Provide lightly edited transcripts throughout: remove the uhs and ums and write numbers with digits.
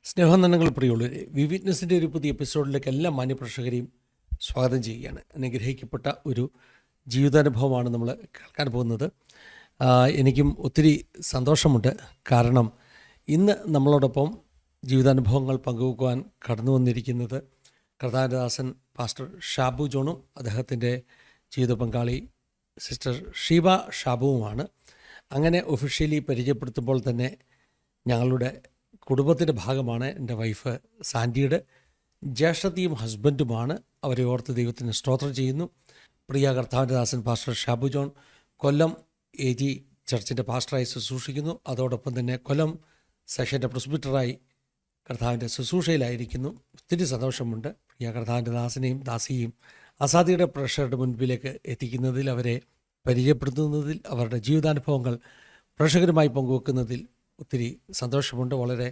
സ്നേഹനന്ദങ്ങൾ പ്രിയമുള്ളവരെ, വിറ്റ്നസിൻ്റെ ഒരു പുതിയ എപ്പിസോഡിലേക്ക് എല്ലാ മാന്യപ്രേക്ഷകരെയും സ്വാഗതം ചെയ്യുകയാണ്. അനുഗ്രഹിക്കപ്പെട്ട ഒരു ജീവിതാനുഭവമാണ് നമ്മൾ കേൾക്കാൻ പോകുന്നത്. എനിക്കും ഒത്തിരി സന്തോഷമുണ്ട്. കാരണം ഇന്ന് നമ്മളോടൊപ്പം ജീവിതാനുഭവങ്ങൾ പങ്കുവെക്കുവാൻ കടന്നു വന്നിരിക്കുന്നത് കർത്താരദാസൻ പാസ്റ്റർ ഷാബു ജോണും അദ്ദേഹത്തിൻ്റെ ജീവിത പങ്കാളി സിസ്റ്റർ ഷീബ ഷാബുവുമാണ്. അങ്ങനെ ഒഫീഷ്യലി പരിചയപ്പെടുത്തുമ്പോൾ തന്നെ ഞങ്ങളുടെ കുടുംബത്തിൻ്റെ ഭാഗമാണ് എൻ്റെ വൈഫ് സാൻഡിയുടെ ജ്യേഷ്ഠത്തിയും ഹസ്ബൻഡുമാണ്. അവരെ ഓർത്ത് ദൈവത്തിന് സ്തോത്രം ചെയ്യുന്നു. പ്രിയ കർത്താവിൻ്റെ ദാസൻ പാസ്റ്റർ ഷാബു ജോൺ കൊല്ലം AG ചർച്ചിൻ്റെ പാസ്റ്ററായി ശുശ്രൂഷിക്കുന്നു. അതോടൊപ്പം തന്നെ കൊല്ലം സെഷൻ്റെ പ്രിസ്ബിറ്ററായി കർത്താവിൻ്റെ ശുശ്രൂഷയിലായിരിക്കുന്നു. ഒത്തിരി സന്തോഷമുണ്ട്. പ്രിയ കർത്താവിൻ്റെ ദാസനെയും ദാസിയെയും അസാദിയുടെ പ്രേക്ഷകരുടെ മുൻപിലേക്ക് എത്തിക്കുന്നതിൽ, അവരെ പരിചയപ്പെടുത്തുന്നതിൽ, അവരുടെ ജീവിതാനുഭവങ്ങൾ പ്രേക്ഷകരുമായി പങ്കുവെക്കുന്നതിൽ ഒത്തിരി സന്തോഷമുണ്ട്. വളരെ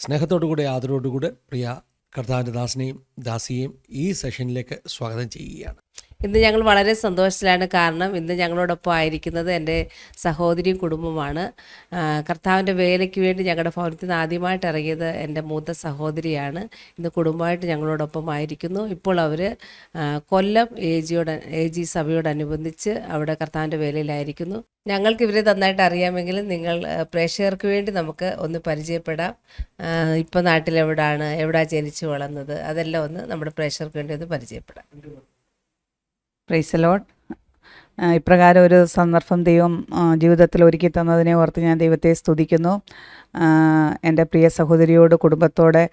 സ്നേഹത്തോടുകൂടെ ആദരവോടുകൂടെ പ്രിയ കർത്താവിൻ്റെ ദാസനെയും ദാസിയെയും ഈ സെഷനിലേക്ക് സ്വാഗതം ചെയ്യുകയാണ്. ഇന്ന് ഞങ്ങൾ വളരെ സന്തോഷത്തിലാണ്. കാരണം ഇന്ന് ഞങ്ങളോടൊപ്പം ആയിരിക്കുന്നത് എൻ്റെ സഹോദരിയും കുടുംബമാണ്. കർത്താവിൻ്റെ വേലയ്ക്ക് വേണ്ടി ഞങ്ങളുടെ ഭവനത്തിൽ നിന്ന് ആദ്യമായിട്ട് ഇറങ്ങിയത് എൻ്റെ മൂത്ത സഹോദരിയാണ്. ഇന്ന് കുടുംബമായിട്ട് ഞങ്ങളോടൊപ്പം ആയിരിക്കുന്നു. ഇപ്പോൾ അവർ കൊല്ലം AG സഭയോടനുബന്ധിച്ച് അവിടെ കർത്താവിൻ്റെ വേലയിലായിരിക്കുന്നു. ഞങ്ങൾക്ക് ഇവരെ നന്നായിട്ട് അറിയാമെങ്കിലും നിങ്ങൾ പ്രേക്ഷകർക്ക് വേണ്ടി നമുക്ക് ഒന്ന് പരിചയപ്പെടാം. ഇപ്പോൾ നാട്ടിലെവിടാണ്, എവിടാ ജനിച്ചു വളർന്നത്, അതെല്ലാം ഒന്ന് നമ്മുടെ പ്രേക്ഷകർക്ക് വേണ്ടി ഒന്ന് പരിചയപ്പെടാം. Praise the Lord. ഇപ്രകാരം ഒരു സന്ദർഭം ദൈവം ജീവിതത്തിൽ ഒരുക്കി തന്നതിനെ ഓർത്ത് ഞാൻ ദൈവത്തെ സ്തുതിക്കുന്നു. എൻ്റെ പ്രിയ സഹോദരിയോട് കുടുംബത്തോടെ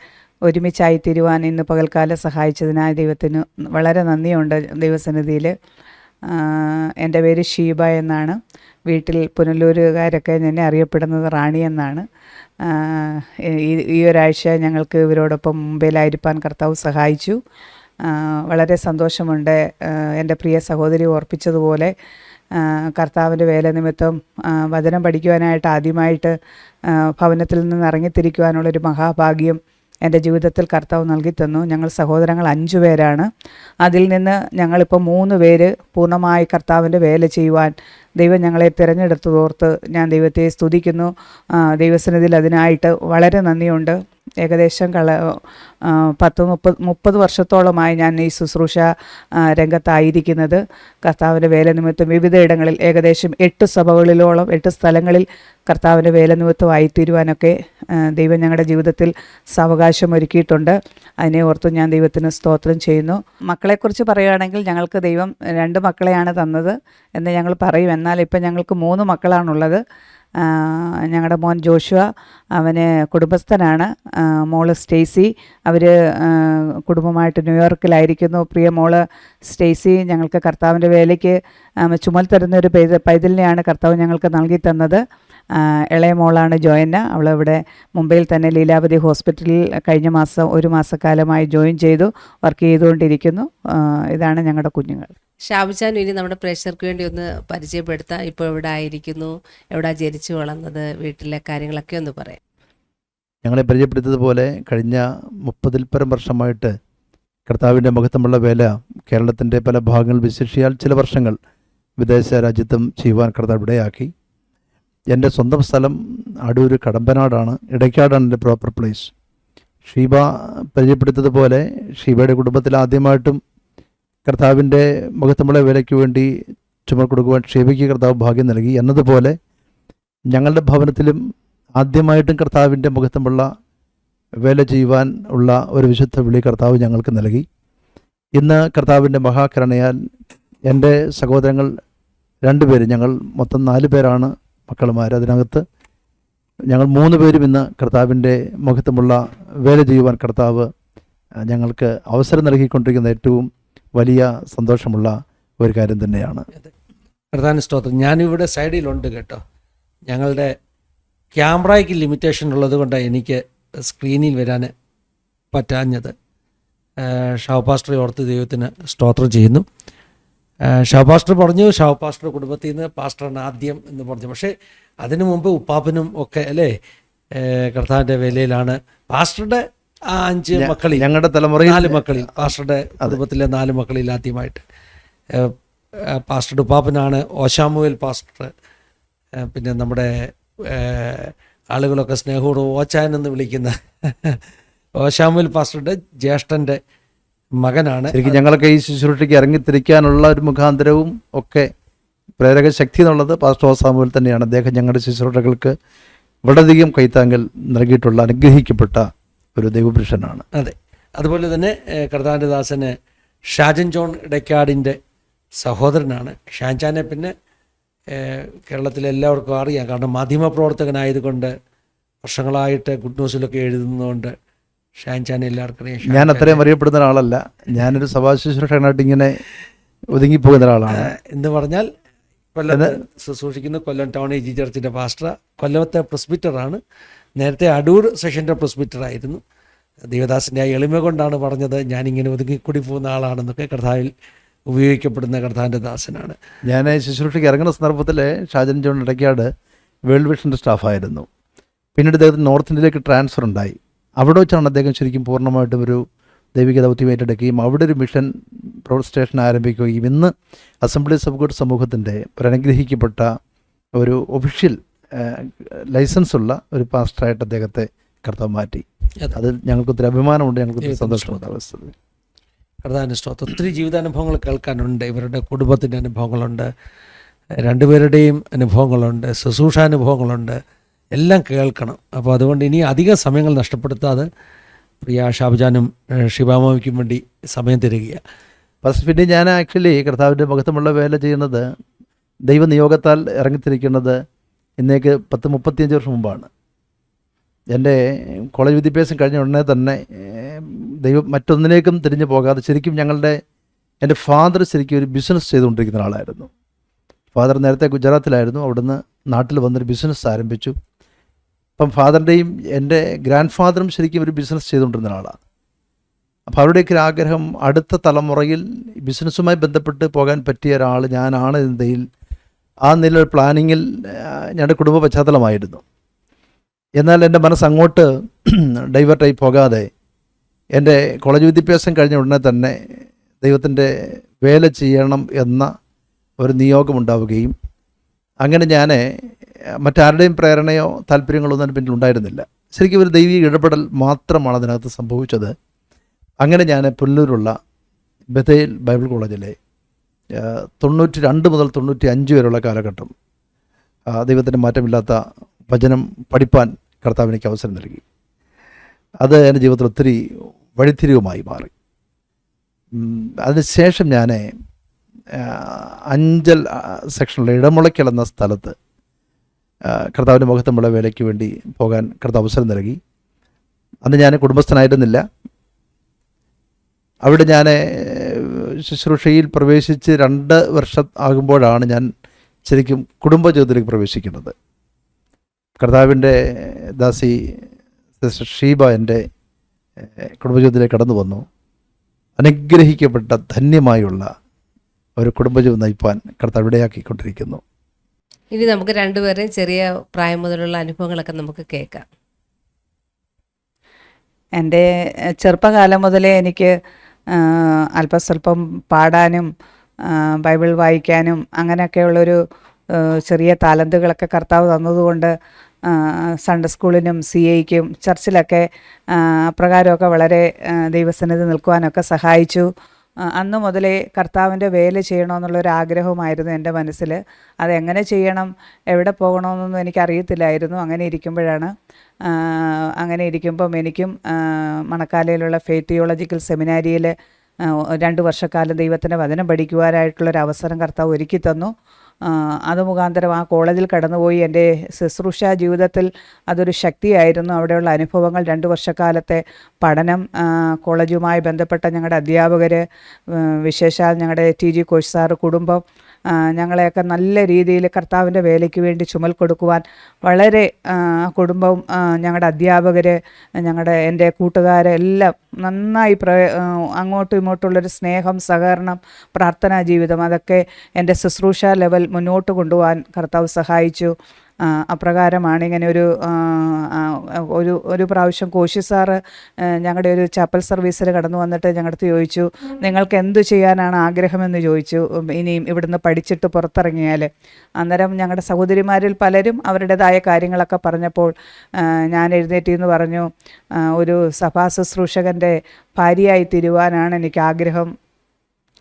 ഒരുമിച്ചായിത്തീരുവാൻ ഇന്ന് പകൽക്കാലം സഹായിച്ചതിനായി ദൈവത്തിന് വളരെ നന്ദിയുണ്ട് ദൈവസന്നിധിയിൽ. എൻ്റെ പേര് ഷീബ എന്നാണ്. വീട്ടിൽ പുനലൂരുകാരൊക്കെ എന്നെ അറിയപ്പെടുന്നത് റാണി എന്നാണ്. ഈ ഒരാഴ്ച ഞങ്ങൾക്ക് ഇവരോടൊപ്പം മുംബൈയിലായിരിക്കാൻ കർത്താവ് സഹായിച്ചു. വളരെ സന്തോഷമുണ്ട്. എൻ്റെ പ്രിയ സഹോദരി ഓർപ്പിച്ചതുപോലെ കർത്താവിൻ്റെ വേല നിമിത്തം വചനം പഠിക്കുവാനായിട്ട് ആദ്യമായിട്ട് ഭവനത്തിൽ നിന്ന് ഇറങ്ങിത്തിരിക്കുവാനുള്ളൊരു മഹാഭാഗ്യം എൻ്റെ ജീവിതത്തിൽ കർത്താവ് നൽകി തന്നു. ഞങ്ങൾ സഹോദരങ്ങൾ 5 പേരാണ്. അതിൽ നിന്ന് ഞങ്ങളിപ്പോൾ 3 പേര് പൂർണ്ണമായി കർത്താവിൻ്റെ വേല ചെയ്യുവാൻ ദൈവം ഞങ്ങളെ തിരഞ്ഞെടുത്തതോർത്ത് ഞാൻ ദൈവത്തെ സ്തുതിക്കുന്നു. ദൈവസന്നിധിയിൽ അതിനായിട്ട് വളരെ നന്ദിയുണ്ട്. ഏകദേശം 30 വർഷത്തോളമായി ഞാൻ ഈ ശുശ്രൂഷ രംഗത്തായിരിക്കുന്നത്. കർത്താവിൻ്റെ വേല നിമിത്തം വിവിധ ഇടങ്ങളിൽ ഏകദേശം 8 സഭകളിലോളം 8 സ്ഥലങ്ങളിൽ കർത്താവിൻ്റെ വേല നിമിത്തം ആയിത്തീരുവാനൊക്കെ ദൈവം ഞങ്ങളുടെ ജീവിതത്തിൽ സാവകാശം ഒരുക്കിയിട്ടുണ്ട്. അതിനെ ഓർത്ത് ഞാൻ ദൈവത്തിന് സ്തോത്രം ചെയ്യുന്നു. മക്കളെക്കുറിച്ച് പറയുകയാണെങ്കിൽ ഞങ്ങൾക്ക് ദൈവം 2 മക്കളെയാണ് തന്നത് എന്ന് ഞങ്ങൾ പറയും. എന്നാൽ ഇപ്പം ഞങ്ങൾക്ക് 3 മക്കളാണുള്ളത്. ഞങ്ങളുടെ മോൻ ജോഷുവ, അവന് കുടുംബസ്ഥനാണ്. മോള് സ്റ്റേസി, അവർ കുടുംബമായിട്ട് ന്യൂയോർക്കിലായിരിക്കുന്നു. പ്രിയ മോള് സ്റ്റേസി ഞങ്ങൾക്ക് കർത്താവിൻ്റെ വേലയ്ക്ക് ചുമൽ തരുന്നൊരു പൈതലിനെയാണ് കർത്താവ് ഞങ്ങൾക്ക് നൽകി തന്നത്. ഇളയ മോളാണ് ജോയന്ന. അവളിവിടെ മുംബൈയിൽ തന്നെ ലീലാവതി ഹോസ്പിറ്റലിൽ കഴിഞ്ഞ മാസം 1 മാസക്കാലമായി ജോയിൻ ചെയ്തു വർക്ക് ചെയ്തുകൊണ്ടിരിക്കുന്നു. ഇതാണ് ഞങ്ങളുടെ കുഞ്ഞുങ്ങൾ. ഷാബുചാൻ ഇനി നമ്മുടെ പ്രേക്ഷകർക്ക് വേണ്ടി ഒന്ന് പരിചയപ്പെടുത്താം. ഇപ്പോൾ എവിടെ ആയിരിക്കുന്നു, എവിടെ ജനിച്ചു വളർന്നത്, വീട്ടിലെ കാര്യങ്ങളൊക്കെ ഒന്ന് പറയാം. ഞങ്ങളെ പരിചയപ്പെടുത്തിയതുപോലെ കഴിഞ്ഞ 30-ൽ പരം വർഷമായിട്ട് കർത്താവിൻ്റെ മഹത്വമുള്ള വേല കേരളത്തിൻ്റെ പല ഭാഗങ്ങൾ വിശേഷിയാൽ ചില വർഷങ്ങൾ വിദേശ രാജ്യത്തും ചെയ്യുവാൻ കർത്താവ് ഇടയാക്കി. എൻ്റെ സ്വന്തം സ്ഥലം അടൂർ കടമ്പനാടാണ്. ഇടയ്ക്കാടാണ് എൻ്റെ പ്രോപ്പർ പ്ലേസ്. ഷീബ പരിചയപ്പെടുത്തിയതുപോലെ ഷീബയുടെ കുടുംബത്തിൽ ആദ്യമായിട്ടും കർത്താവിൻ്റെ മഹത്വമുള്ള വേലയ്ക്ക് വേണ്ടി ചുമൽ കൊടുക്കുവാൻ ഷീബയ്ക്ക് കർത്താവ് ഭാഗ്യം നൽകി എന്നതുപോലെ ഞങ്ങളുടെ ഭവനത്തിലും ആദ്യമായിട്ടും കർത്താവിൻ്റെ മഹത്വമുള്ള വേല ചെയ്യുവാൻ ഉള്ള ഒരു വിശുദ്ധ വിളി കർത്താവ് ഞങ്ങൾക്ക് നൽകി. ഇന്ന് കർത്താവിൻ്റെ മഹാകരുണയാൽ എൻ്റെ സഹോദരങ്ങൾ 2 പേര്, ഞങ്ങൾ മൊത്തം 4 പേരാണ് മക്കളുമാർ. അതിനകത്ത് ഞങ്ങൾ 3 പേരും ഇന്ന് കർത്താവിൻ്റെ മഹത്വമുള്ള വേല ചെയ്യുവാൻ കർത്താവ് ഞങ്ങൾക്ക് അവസരം നൽകിക്കൊണ്ടിരിക്കുന്ന ഏറ്റവും വലിയ സന്തോഷമുള്ള ഒരു കാര്യം തന്നെയാണ്. പ്രധാന സ്തോത്രം. ഞാനിവിടെ സൈഡിലുണ്ട് കേട്ടോ. ഞങ്ങളുടെ ക്യാമറയ്ക്ക് ലിമിറ്റേഷൻ ഉള്ളത് കൊണ്ടാണ് എനിക്ക് സ്ക്രീനിൽ വരാൻ പറ്റാഞ്ഞത്. ഷാവ് പാസ്റ്ററെ ഓർത്ത് ദൈവത്തിന് സ്തോത്രം ചെയ്യുന്നു. ഷാവ് പാസ്റ്റർ പറഞ്ഞു ഷാവ് പാസ്റ്റർ കുടുംബത്തിൽ നിന്ന് പാസ്റ്ററാണ് ആദ്യം എന്ന് പറഞ്ഞു. പക്ഷേ അതിനു മുമ്പ് ഉപ്പാപ്പനും ഒക്കെ അല്ലേ കർത്താവിൻ്റെ വേലയിലാണ്. പാസ്റ്ററുടെ 5 മക്കളിൽ, ഞങ്ങളുടെ തലമുറയിൽ 4 മക്കളിൽ, പാസ്റ്ററുടെ കുടുംബത്തിലെ 4 മക്കളിൽ ആദ്യമായിട്ട് പാസ്റ്ററുടെ ഉപ്പാപ്പനാണ് ഓശാമുവേൽ പാസ്റ്റർ. പിന്നെ നമ്മുടെ ആളുകളൊക്കെ സ്നേഹപൂർവ്വം ഓച്ചാൻ എന്ന് വിളിക്കുന്ന ശാമുവേൽ പാസ്റ്ററുടെ ജ്യേഷ്ഠൻ്റെ മകനാണ്. ശരിക്കും ഞങ്ങളൊക്കെ ഈ ശുശ്രൂഷയ്ക്ക് ഇറങ്ങിത്തിരിക്കാനുള്ള ഒരു മുഖാന്തരവും ഒക്കെ പ്രേരക ശക്തി എന്നുള്ളത് പാസ്റ്റർ സാമുവേൽ തന്നെയാണ്. അദ്ദേഹം ഞങ്ങളുടെ ശുശ്രൂഷകൾക്ക് വളരെയധികം കൈത്താങ്കൽ നൽകിയിട്ടുള്ള അനുഗ്രഹിക്കപ്പെട്ട ഒരു ദൈവപുരുഷനാണ്. അതെ, അതുപോലെ തന്നെ കർത്താവിൻ്റെ ദാസന് ഷാജൻ ജോൺ ഇടയ്ക്കാടിൻ്റെ സഹോദരനാണ്. ഷാൻചാനെ പിന്നെ കേരളത്തിലെ എല്ലാവർക്കും അറിയാം, കാരണം മാധ്യമപ്രവർത്തകനായതുകൊണ്ട് വർഷങ്ങളായിട്ട് ഗുഡ് ന്യൂസിലൊക്കെ എഴുതുന്നതുകൊണ്ട് ഷാൻചാനെ എല്ലാവർക്കും അറിയാം. ഞാൻ അത്രയും അറിയപ്പെടുന്ന ഒരാളല്ല, ഞാനൊരു സഭാ ശുശ്രൂഷകനായിട്ട് ഇങ്ങനെ ഒതുങ്ങിപ്പോകുന്ന ഒരാളാണ്. എന്ന് പറഞ്ഞാൽ കൊല്ലത്ത് ശുശ്രൂഷിക്കുന്ന കൊല്ലം ടൗൺ AG ചർച്ചിൻ്റെ പാസ്റ്റർ, കൊല്ലത്തെ പ്രസ്ബിറ്ററാണ്. നേരത്തെ അടൂർ സെഷൻ്റെ പ്രസ്ബിറ്ററായിരുന്നു. ദേവദാസിൻ്റെ ആ എളിമ കൊണ്ടാണ് പറഞ്ഞത് ഞാനിങ്ങനെ ഒതുങ്ങിക്കൂടി പോകുന്ന ആളാണെന്നൊക്കെ. കർത്താവിൽ ഉപയോഗിക്കപ്പെടുന്ന കർത്താവിൻ്റെ ദാസനാണ്. ഞാൻ ശുശ്രൂഷയ്ക്ക് ഇറങ്ങുന്ന സന്ദർഭത്തിൽ ഷാജൻ ജോൺ ഇടയ്ക്കാട് വേൾഡ് വിഷൻ്റെ സ്റ്റാഫായിരുന്നു. പിന്നീട് അദ്ദേഹത്തിന് നോർത്ത് ഇന്ത്യയിലേക്ക് ട്രാൻസ്ഫർ ഉണ്ടായി. അവിടെ വെച്ചാണ് അദ്ദേഹം ശരിക്കും പൂർണ്ണമായിട്ടും ഒരു ദൈവിക ദൗത്യം ഏറ്റെടുക്കുകയും അവിടെ ഒരു മിഷൻ സ്റ്റേഷൻ ആരംഭിക്കുകയും ഇന്ന് അസംബ്ലീസ് ഓഫ് ഗോഡ് സമൂഹത്തിൻ്റെ ഒരു അനുഗ്രഹിക്കപ്പെട്ട ഒരു ഒഫീഷ്യൽ ലൈസൻസ് ഉള്ള ഒരു പാസ്റ്ററായിട്ട് അദ്ദേഹത്തെ കർത്താവ് മാറ്റി. അത് ഞങ്ങൾക്ക് ഒത്തിരി അഭിമാനമുണ്ട്, ഞങ്ങൾക്ക് ഒത്തിരി സന്തോഷമുണ്ട്. അവസ്ഥ കർത്താവിൻ്റെ സ്തോത്രം. ഒത്തിരി ജീവിതാനുഭവങ്ങൾ കേൾക്കാനുണ്ട്. ഇവരുടെ കുടുംബത്തിൻ്റെ അനുഭവങ്ങളുണ്ട്, രണ്ടുപേരുടെയും അനുഭവങ്ങളുണ്ട്, ശുശ്രൂഷാനുഭവങ്ങളുണ്ട്, എല്ലാം കേൾക്കണം. അപ്പോൾ അതുകൊണ്ട് ഇനി അധിക സമയങ്ങൾ നഷ്ടപ്പെടുത്താതെ പ്രിയ ഷാബുജാനും ഷിബാമയ്ക്കും വേണ്ടി സമയം തരികയാണ്. ഫസ്റ്റ് പിന്നെ ഞാൻ ആക്ച്വലി കർത്താവിൻ്റെ മഹത്വമുള്ള വേല ചെയ്യുന്നത് ദൈവനിയോഗത്താൽ ഇറങ്ങിത്തിരിക്കുന്നത് ഇന്നേക്ക് 30-35 വർഷം മുമ്പാണ്. എൻ്റെ കോളേജ് വിദ്യാഭ്യാസം കഴിഞ്ഞ ഉടനെ തന്നെ ദൈവം മറ്റൊന്നിലേക്കും തിരിഞ്ഞു പോകാതെ ശരിക്കും എൻ്റെ ഫാദർ ശരിക്കും ഒരു ബിസിനസ് ചെയ്തുകൊണ്ടിരിക്കുന്ന ആളായിരുന്നു. ഫാദർ നേരത്തെ ഗുജറാത്തിലായിരുന്നു, അവിടുന്ന് നാട്ടിൽ വന്നൊരു ബിസിനസ് ആരംഭിച്ചു. അപ്പം ഫാദറിൻ്റെയും എൻ്റെ ഗ്രാൻഡ് ഫാദറും ശരിക്കും ഒരു ബിസിനസ് ചെയ്തുകൊണ്ടിരുന്ന ആളാണ്. അപ്പോൾ അവരുടെയൊക്കെ ഒരു ആഗ്രഹം അടുത്ത തലമുറയിൽ ബിസിനസ്സുമായി ബന്ധപ്പെട്ട് പോകാൻ പറ്റിയ ഒരാൾ ഞാനാണ് എന്നതിൽ ആ നില പ്ലാനിങ്ങിൽ ഞങ്ങളുടെ കുടുംബ പശ്ചാത്തലമായിരുന്നു. എന്നാൽ എൻ്റെ മനസ്സ് അങ്ങോട്ട് ഡൈവേർട്ടായി പോകാതെ എൻ്റെ കോളേജ് വിദ്യാഭ്യാസം കഴിഞ്ഞ ഉടനെ തന്നെ ദൈവത്തിൻ്റെ വേല ചെയ്യണം എന്ന ഒരു നിയോഗമുണ്ടാവുകയും അങ്ങനെ ഞാൻ മറ്റാരുടെയും പ്രേരണയോ താല്പര്യങ്ങളോ ഒന്നും പിന്നിൽ ഉണ്ടായിരുന്നില്ല. ശരിക്കും ഒരു ദൈവിക ഇടപെടൽ മാത്രമാണ് അതിനകത്ത് സംഭവിച്ചത്. അങ്ങനെ ഞാൻ പുല്ലൂരുള്ള ബഥേൽ ബൈബിൾ കോളേജിലെ 92 മുതൽ 95 വരെയുള്ള കാലഘട്ടം ദൈവത്തിൻ്റെ മാറ്റമില്ലാത്ത വചനം പഠിപ്പാൻ കർത്താവ് എനിക്ക് അവസരം നൽകി. അത് എൻ്റെ ജീവിതത്തിൽ ഒത്തിരി വഴിത്തിരിവുമായി മാറി. അതിനുശേഷം ഞാൻ അഞ്ചൽ സെക്ഷനിലെ ഇടമുളയ്ക്കൽ എന്ന സ്ഥലത്ത് കർത്താവിൻ്റെ മഹത്വമുള്ള വേലയ്ക്ക് വേണ്ടി പോകാൻ കർത്താവ് അവസരം നൽകി. അന്ന് ഞാൻ കുടുംബസ്ഥനായിരുന്നില്ല. അവിടെ ഞാൻ ശുശ്രൂഷയിൽ പ്രവേശിച്ച് 2 വർഷം ആകുമ്പോഴാണ് ഞാൻ ശരിക്കും കുടുംബജീവിതത്തിലേക്ക് പ്രവേശിക്കുന്നത്. കർത്താവിൻ്റെ ദാസി സിസ്റ്റർ ഷീബ എൻ്റെ കുടുംബജീവിതത്തിലേക്ക് കടന്നു വന്നു. അനുഗ്രഹിക്കപ്പെട്ട ധന്യമായുള്ള ഒരു കുടുംബജീവിതം നയിപ്പാൻ കർത്താവ് ഇടയാക്കിക്കൊണ്ടിരിക്കുന്നു. ഇനി നമുക്ക് രണ്ടുപേരെയും ചെറിയ പ്രായം മുതലുള്ള അനുഭവങ്ങളൊക്കെ നമുക്ക് കേൾക്കാം. എൻ്റെ ചെറുപ്പകാലം മുതലേ എനിക്ക് അല്പസ്വല്പം പാടാനും ബൈബിൾ വായിക്കാനും അങ്ങനെയൊക്കെയുള്ളൊരു ചെറിയ താലന്തുകളൊക്കെ കർത്താവ് തന്നതുകൊണ്ട് സൺഡേ സ്കൂളിനും CAയ്ക്കും ചർച്ചിലൊക്കെ അപ്രകാരമൊക്കെ വളരെ ദൈവസന്നിധി നിൽക്കുവാനൊക്കെ സഹായിച്ചു. അന്ന് മുതലേ കർത്താവിൻ്റെ വേല ചെയ്യണമെന്നുള്ളൊരു ആഗ്രഹമായിരുന്നു എൻ്റെ മനസ്സിൽ. അതെങ്ങനെ ചെയ്യണം, എവിടെ പോകണമെന്നൊന്നും എനിക്കറിയത്തില്ലായിരുന്നു. അങ്ങനെ ഇരിക്കുമ്പം എനിക്കും മണക്കാലയിലുള്ള ഫെയ്ത്ത് തിയോളജിക്കൽ സെമിനാരിയിൽ 2 വർഷക്കാലം ദൈവത്തിൻ്റെ വചനം പഠിക്കുവാനായിട്ടുള്ളൊരു അവസരം കർത്താവ് ഒരുക്കി തന്നു. അത് മുഖാന്തരം ആ കോളേജിൽ കടന്നുപോയി എൻ്റെ ശുശ്രൂഷ ജീവിതത്തിൽ അതൊരു ശക്തിയായിരുന്നു. അവിടെയുള്ള അനുഭവങ്ങൾ 2 വർഷക്കാലത്തെ പഠനം, കോളേജുമായി ബന്ധപ്പെട്ട ഞങ്ങളുടെ അധ്യാപകർ, വിശേഷാൽ ഞങ്ങളുടെ TG കോശ് സാറ്, കുടുംബം, ഞങ്ങളെയൊക്കെ നല്ല രീതിയിൽ കർത്താവിൻ്റെ വേലയ്ക്ക് വേണ്ടി ചുമൽ കൊടുക്കുവാൻ വളരെ കുടുംബവും ഞങ്ങളുടെ അധ്യാപകർ, എൻ്റെ കൂട്ടുകാരെല്ലാം നന്നായി അങ്ങോട്ടും ഇങ്ങോട്ടുള്ളൊരു സ്നേഹം, സഹകരണം, പ്രാർത്ഥനാ ജീവിതം, അതൊക്കെ എൻ്റെ ശുശ്രൂഷ ലെവൽ മുന്നോട്ട് കൊണ്ടുപോകാൻ കർത്താവ് സഹായിച്ചു. അപ്രകാരമാണ് ഇങ്ങനെ ഒരു പ്രാവശ്യം കോശി സാറ് ഞങ്ങളുടെ ഒരു ചാപ്പൽ സർവീസിൽ കടന്നു വന്നിട്ട് ഞങ്ങളുടെ അടുത്ത് ചോദിച്ചു, നിങ്ങൾക്ക് എന്ത് ചെയ്യാനാണ് ആഗ്രഹമെന്ന് ചോദിച്ചു, ഇനിയും ഇവിടുന്ന് പഠിച്ചിട്ട് പുറത്തിറങ്ങിയാൽ. അന്നേരം ഞങ്ങളുടെ സഹോദരിമാരിൽ പലരും അവരുടേതായ കാര്യങ്ങളൊക്കെ പറഞ്ഞപ്പോൾ ഞാൻ എഴുന്നേറ്റ് എന്ന് പറഞ്ഞു, ഒരു സഭാ ശുശ്രൂഷകൻ്റെ ഭാര്യയായി തീരുവാനാണ് എനിക്ക് ആഗ്രഹം,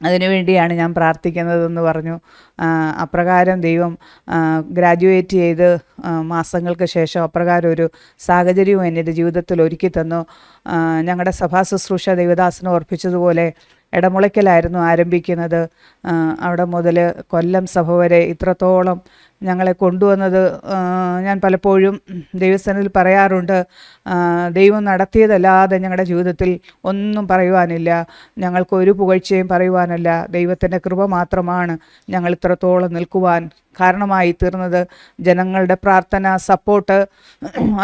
അതിനുവേണ്ടിയാണ് ഞാൻ പ്രാർത്ഥിക്കുന്നതെന്ന് പറഞ്ഞു. അപ്രകാരം ദൈവം ഗ്രാജുവേറ്റ് ചെയ്ത് മാസങ്ങൾക്ക് ശേഷം അപ്രകാരം ഒരു സാഹചര്യവും എൻ്റെ ജീവിതത്തിൽ ഒരുക്കി തന്നു. ഞങ്ങളുടെ സഭാ ശുശ്രൂഷ ദൈവദാസനെ ഓർപ്പിച്ചതുപോലെ ഇടമുളയ്ക്കലായിരുന്നു ആരംഭിക്കുന്നത്. അവിടെ മുതൽ കൊല്ലം സഭ വരെ ഇത്രത്തോളം ഞങ്ങളെ കൊണ്ടുവന്നത് ഞാൻ പലപ്പോഴും ദൈവസന്നിധിയിൽ പറയാറുണ്ട്. ദൈവം നടത്തിയതല്ലാതെ ഞങ്ങളുടെ ജീവിതത്തിൽ ഒന്നും പറയുവാനില്ല, ഞങ്ങൾക്കൊരു പുകഴ്ചയും പറയുവാനല്ല. ദൈവത്തിൻ്റെ കൃപ മാത്രമാണ് ഞങ്ങൾ ഇത്രത്തോളം നിൽക്കുവാൻ കാരണമായി തീർന്നത്. ജനങ്ങളുടെ പ്രാർത്ഥന, സപ്പോർട്ട്,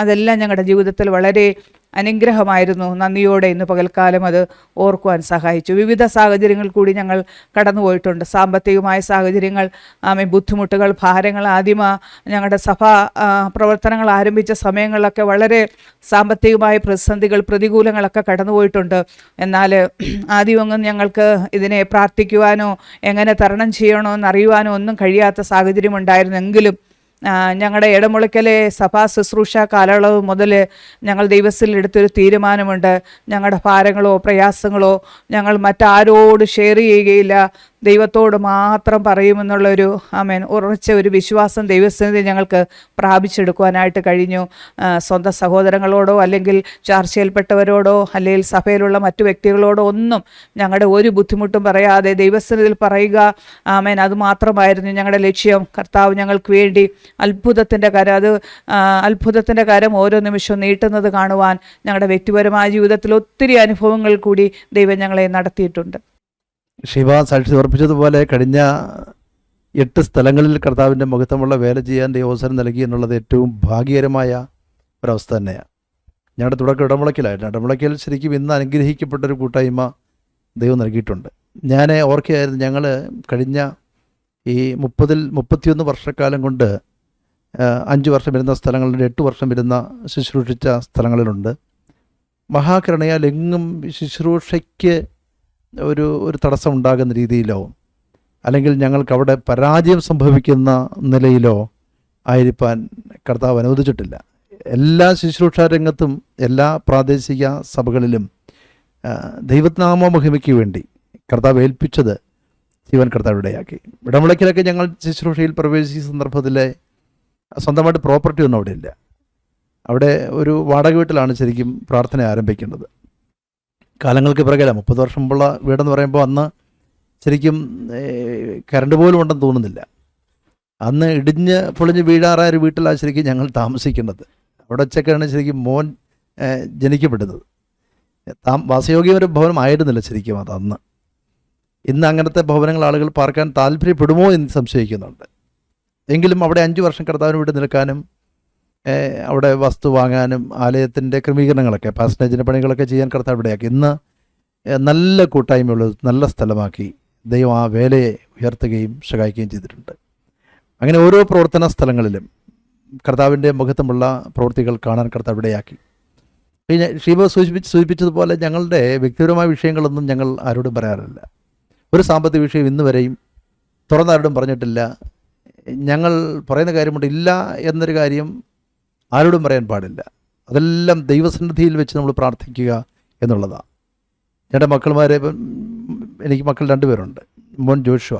അതെല്ലാം ഞങ്ങളുടെ ജീവിതത്തിൽ വളരെ അനുഗ്രഹമായിരുന്നു. നന്ദിയോടെ ഇന്ന് പകൽക്കാലം അത് ഓർക്കുവാൻ സഹായിച്ചു. വിവിധ സാഹചര്യങ്ങൾ കൂടി ഞങ്ങൾ കടന്നുപോയിട്ടുണ്ട്. സാമ്പത്തികമായ സാഹചര്യങ്ങൾ, ബുദ്ധിമുട്ടുകൾ, ഭാരങ്ങൾ. ഞങ്ങളുടെ സഭാ പ്രവർത്തനങ്ങൾ ആരംഭിച്ച സമയങ്ങളിലൊക്കെ വളരെ സാമ്പത്തികമായ പ്രതിസന്ധികൾ, പ്രതികൂലങ്ങളൊക്കെ കടന്നുപോയിട്ടുണ്ട്. എന്നാൽ ആദ്യമൊന്നും ഞങ്ങൾക്ക് ഇതിനെ പ്രാർത്ഥിക്കുവാനോ എങ്ങനെ തരണം ചെയ്യണോ എന്നറിയുവാനോ ഒന്നും കഴിയാത്ത സാഹചര്യം ഉണ്ടായിരുന്നെങ്കിലും ഞങ്ങളുടെ ഇടമുളയ്ക്കലെ സഭാ ശുശ്രൂഷ കാലയളവ് മുതൽ ഞങ്ങൾ ദൈവത്തിൽ എടുത്തൊരു തീരുമാനമുണ്ട്. ഞങ്ങളുടെ ഭാരങ്ങളോ പ്രയാസങ്ങളോ ഞങ്ങൾ മറ്റാരോട് ഷെയർ ചെയ്യുകയില്ല, ദൈവത്തോട് മാത്രം പറയുമെന്നുള്ളൊരു ഉറച്ച ഒരു വിശ്വാസം ദൈവസന്നിധി ഞങ്ങൾക്ക് പ്രാപിച്ചെടുക്കുവാനായിട്ട് കഴിഞ്ഞു. സ്വന്തം സഹോദരങ്ങളോടോ അല്ലെങ്കിൽ ചർച്ചയിൽപ്പെട്ടവരോടോ അല്ലെങ്കിൽ സഭയിലുള്ള മറ്റു വ്യക്തികളോടോ ഒന്നും ഞങ്ങളുടെ ഒരു ബുദ്ധിമുട്ടും പറയാതെ ദൈവസന്നിധിയിൽ പറയുക. അത് മാത്രമായിരുന്നു ഞങ്ങളുടെ ലക്ഷ്യം. കർത്താവ് ഞങ്ങൾക്ക് വേണ്ടി അത്ഭുതത്തിൻ്റെ കരം ഓരോ നിമിഷവും നീട്ടുന്നത് കാണുവാൻ ഞങ്ങളുടെ വ്യക്തിപരമായ ജീവിതത്തിൽ ഒത്തിരി അനുഭവങ്ങൾ കൂടി ദൈവം ഞങ്ങളെ നടത്തിയിട്ടുണ്ട്. ശിവ സാക്ഷി സമർപ്പിച്ചതുപോലെ കഴിഞ്ഞ 8 സ്ഥലങ്ങളിൽ കർത്താവിൻ്റെ മഹത്വമുള്ള വേല ചെയ്യാൻ അവസരം നൽകി എന്നുള്ളത് ഏറ്റവും ഭാഗ്യകരമായ ഒരവസ്ഥ തന്നെയാണ്. ഞങ്ങളുടെ തുടക്കം ഇടമുളയ്ക്കലായിരുന്നു. ഇടമുളയ്ക്കൽ ശരിക്കും ഇന്ന് അനുഗ്രഹിക്കപ്പെട്ടൊരു കൂട്ടായ്മ ദൈവം നൽകിയിട്ടുണ്ട്. ഞാൻ ഓർക്കുകയായിരുന്നു, ഞങ്ങൾ കഴിഞ്ഞ ഈ 31 വർഷക്കാലം കൊണ്ട് 5 വർഷം വരുന്ന സ്ഥലങ്ങളുണ്ട്, 8 വർഷം വരുന്ന ശുശ്രൂഷിച്ച സ്ഥലങ്ങളിലുണ്ട്. മഹാകരുണയാൽ എങ്ങും ശുശ്രൂഷയ്ക്ക് ഒരു തടസ്സം ഉണ്ടാകുന്ന രീതിയിലോ അല്ലെങ്കിൽ ഞങ്ങൾക്ക് അവിടെ പരാജയം സംഭവിക്കുന്ന നിലയിലോ ആയിരിക്കാൻ കർത്താവ് അനുവദിച്ചിട്ടില്ല. എല്ലാ ശുശ്രൂഷാ രംഗത്തും എല്ലാ പ്രാദേശിക സഭകളിലും ദൈവനാമ മഹിമയ്ക്ക് വേണ്ടി കർത്താവ് ഏൽപ്പിച്ചത് ജീവൻ കർത്താവിടെയാക്കി. ഇടമുളയ്ക്കലൊക്കെ ഞങ്ങൾ ശുശ്രൂഷയിൽ പ്രവേശിച്ച സന്ദർഭത്തിൽ സ്വന്തമായിട്ട് പ്രോപ്പർട്ടി ഒന്നും അവിടെ ഇല്ല. അവിടെ ഒരു വാടക വീട്ടിലാണ് ശരിക്കും പ്രാർത്ഥന ആരംഭിക്കേണ്ടത്. കാലങ്ങൾക്ക് പിറകെ 30 വർഷം മുമ്പുള്ള വീടെന്ന് പറയുമ്പോൾ അന്ന് ശരിക്കും കറണ്ട് പോലും ഉണ്ടെന്ന് തോന്നുന്നില്ല. അന്ന് ഇടിഞ്ഞ് പൊളിഞ്ഞ് വീഴാറായ ഒരു വീട്ടിലാണ് ശരിക്കും ഞങ്ങൾ താമസിക്കുന്നത്. അവിടെ വെച്ചൊക്കെയാണ് ശരിക്കും മോൻ ജനിക്കപ്പെടുന്നത്. വാസയോഗ്യ ഒരു ഭവനം ആയിരുന്നില്ല ശരിക്കും അത് അന്ന്. ഇന്ന് അങ്ങനത്തെ ഭവനങ്ങൾ ആളുകൾ പാർക്കാൻ താല്പര്യപ്പെടുമോ എന്ന് സംശയിക്കുന്നുണ്ട്. എങ്കിലും അവിടെ 5 വർഷം കർത്താവിന് വേണ്ടി നിൽക്കാനും അവിടെ വസ്തു വാങ്ങാനും ആലയത്തിൻ്റെ ക്രമീകരണങ്ങളൊക്കെ പാസനേജിൻ്റെ പണികളൊക്കെ ചെയ്യാൻ കർത്താവ് ഇവിടെയാക്കി. ഇന്ന് നല്ല കൂട്ടായ്മയുള്ളത് നല്ല സ്ഥലമാക്കി ദൈവം ആ വേലയെ ഉയർത്തുകയും സഹായിക്കുകയും ചെയ്തിട്ടുണ്ട്. അങ്ങനെ ഓരോ പ്രവർത്തന സ്ഥലങ്ങളിലും കർത്താവിൻ്റെ മഹത്വമുള്ള പ്രവൃത്തികൾ കാണാൻ കർത്താവ് ഇവിടെയാക്കി. പിന്നെ ഷീബ സൂചിപ്പിച്ചതുപോലെ ഞങ്ങളുടെ വ്യക്തിപരമായ വിഷയങ്ങളൊന്നും ഞങ്ങൾ ആരോടും പറയാറില്ല. ഒരു സാമ്പത്തിക വിഷയം ഇന്ന് വരെയും തുറന്നാരോടും പറഞ്ഞിട്ടില്ല. ഞങ്ങൾ പറയുന്ന കാര്യമുണ്ട്, ഇല്ല എന്നൊരു കാര്യം ആരോടും പറയാൻ പാടില്ല. അതെല്ലാം ദൈവസന്നിധിയിൽ വെച്ച് നമ്മൾ പ്രാർത്ഥിക്കുക എന്നുള്ളതാണ്. ഞങ്ങളുടെ മക്കൾമാരെ, എനിക്ക് മക്കൾ 2 പേരുണ്ട്, മോൻ ജോഷുവ,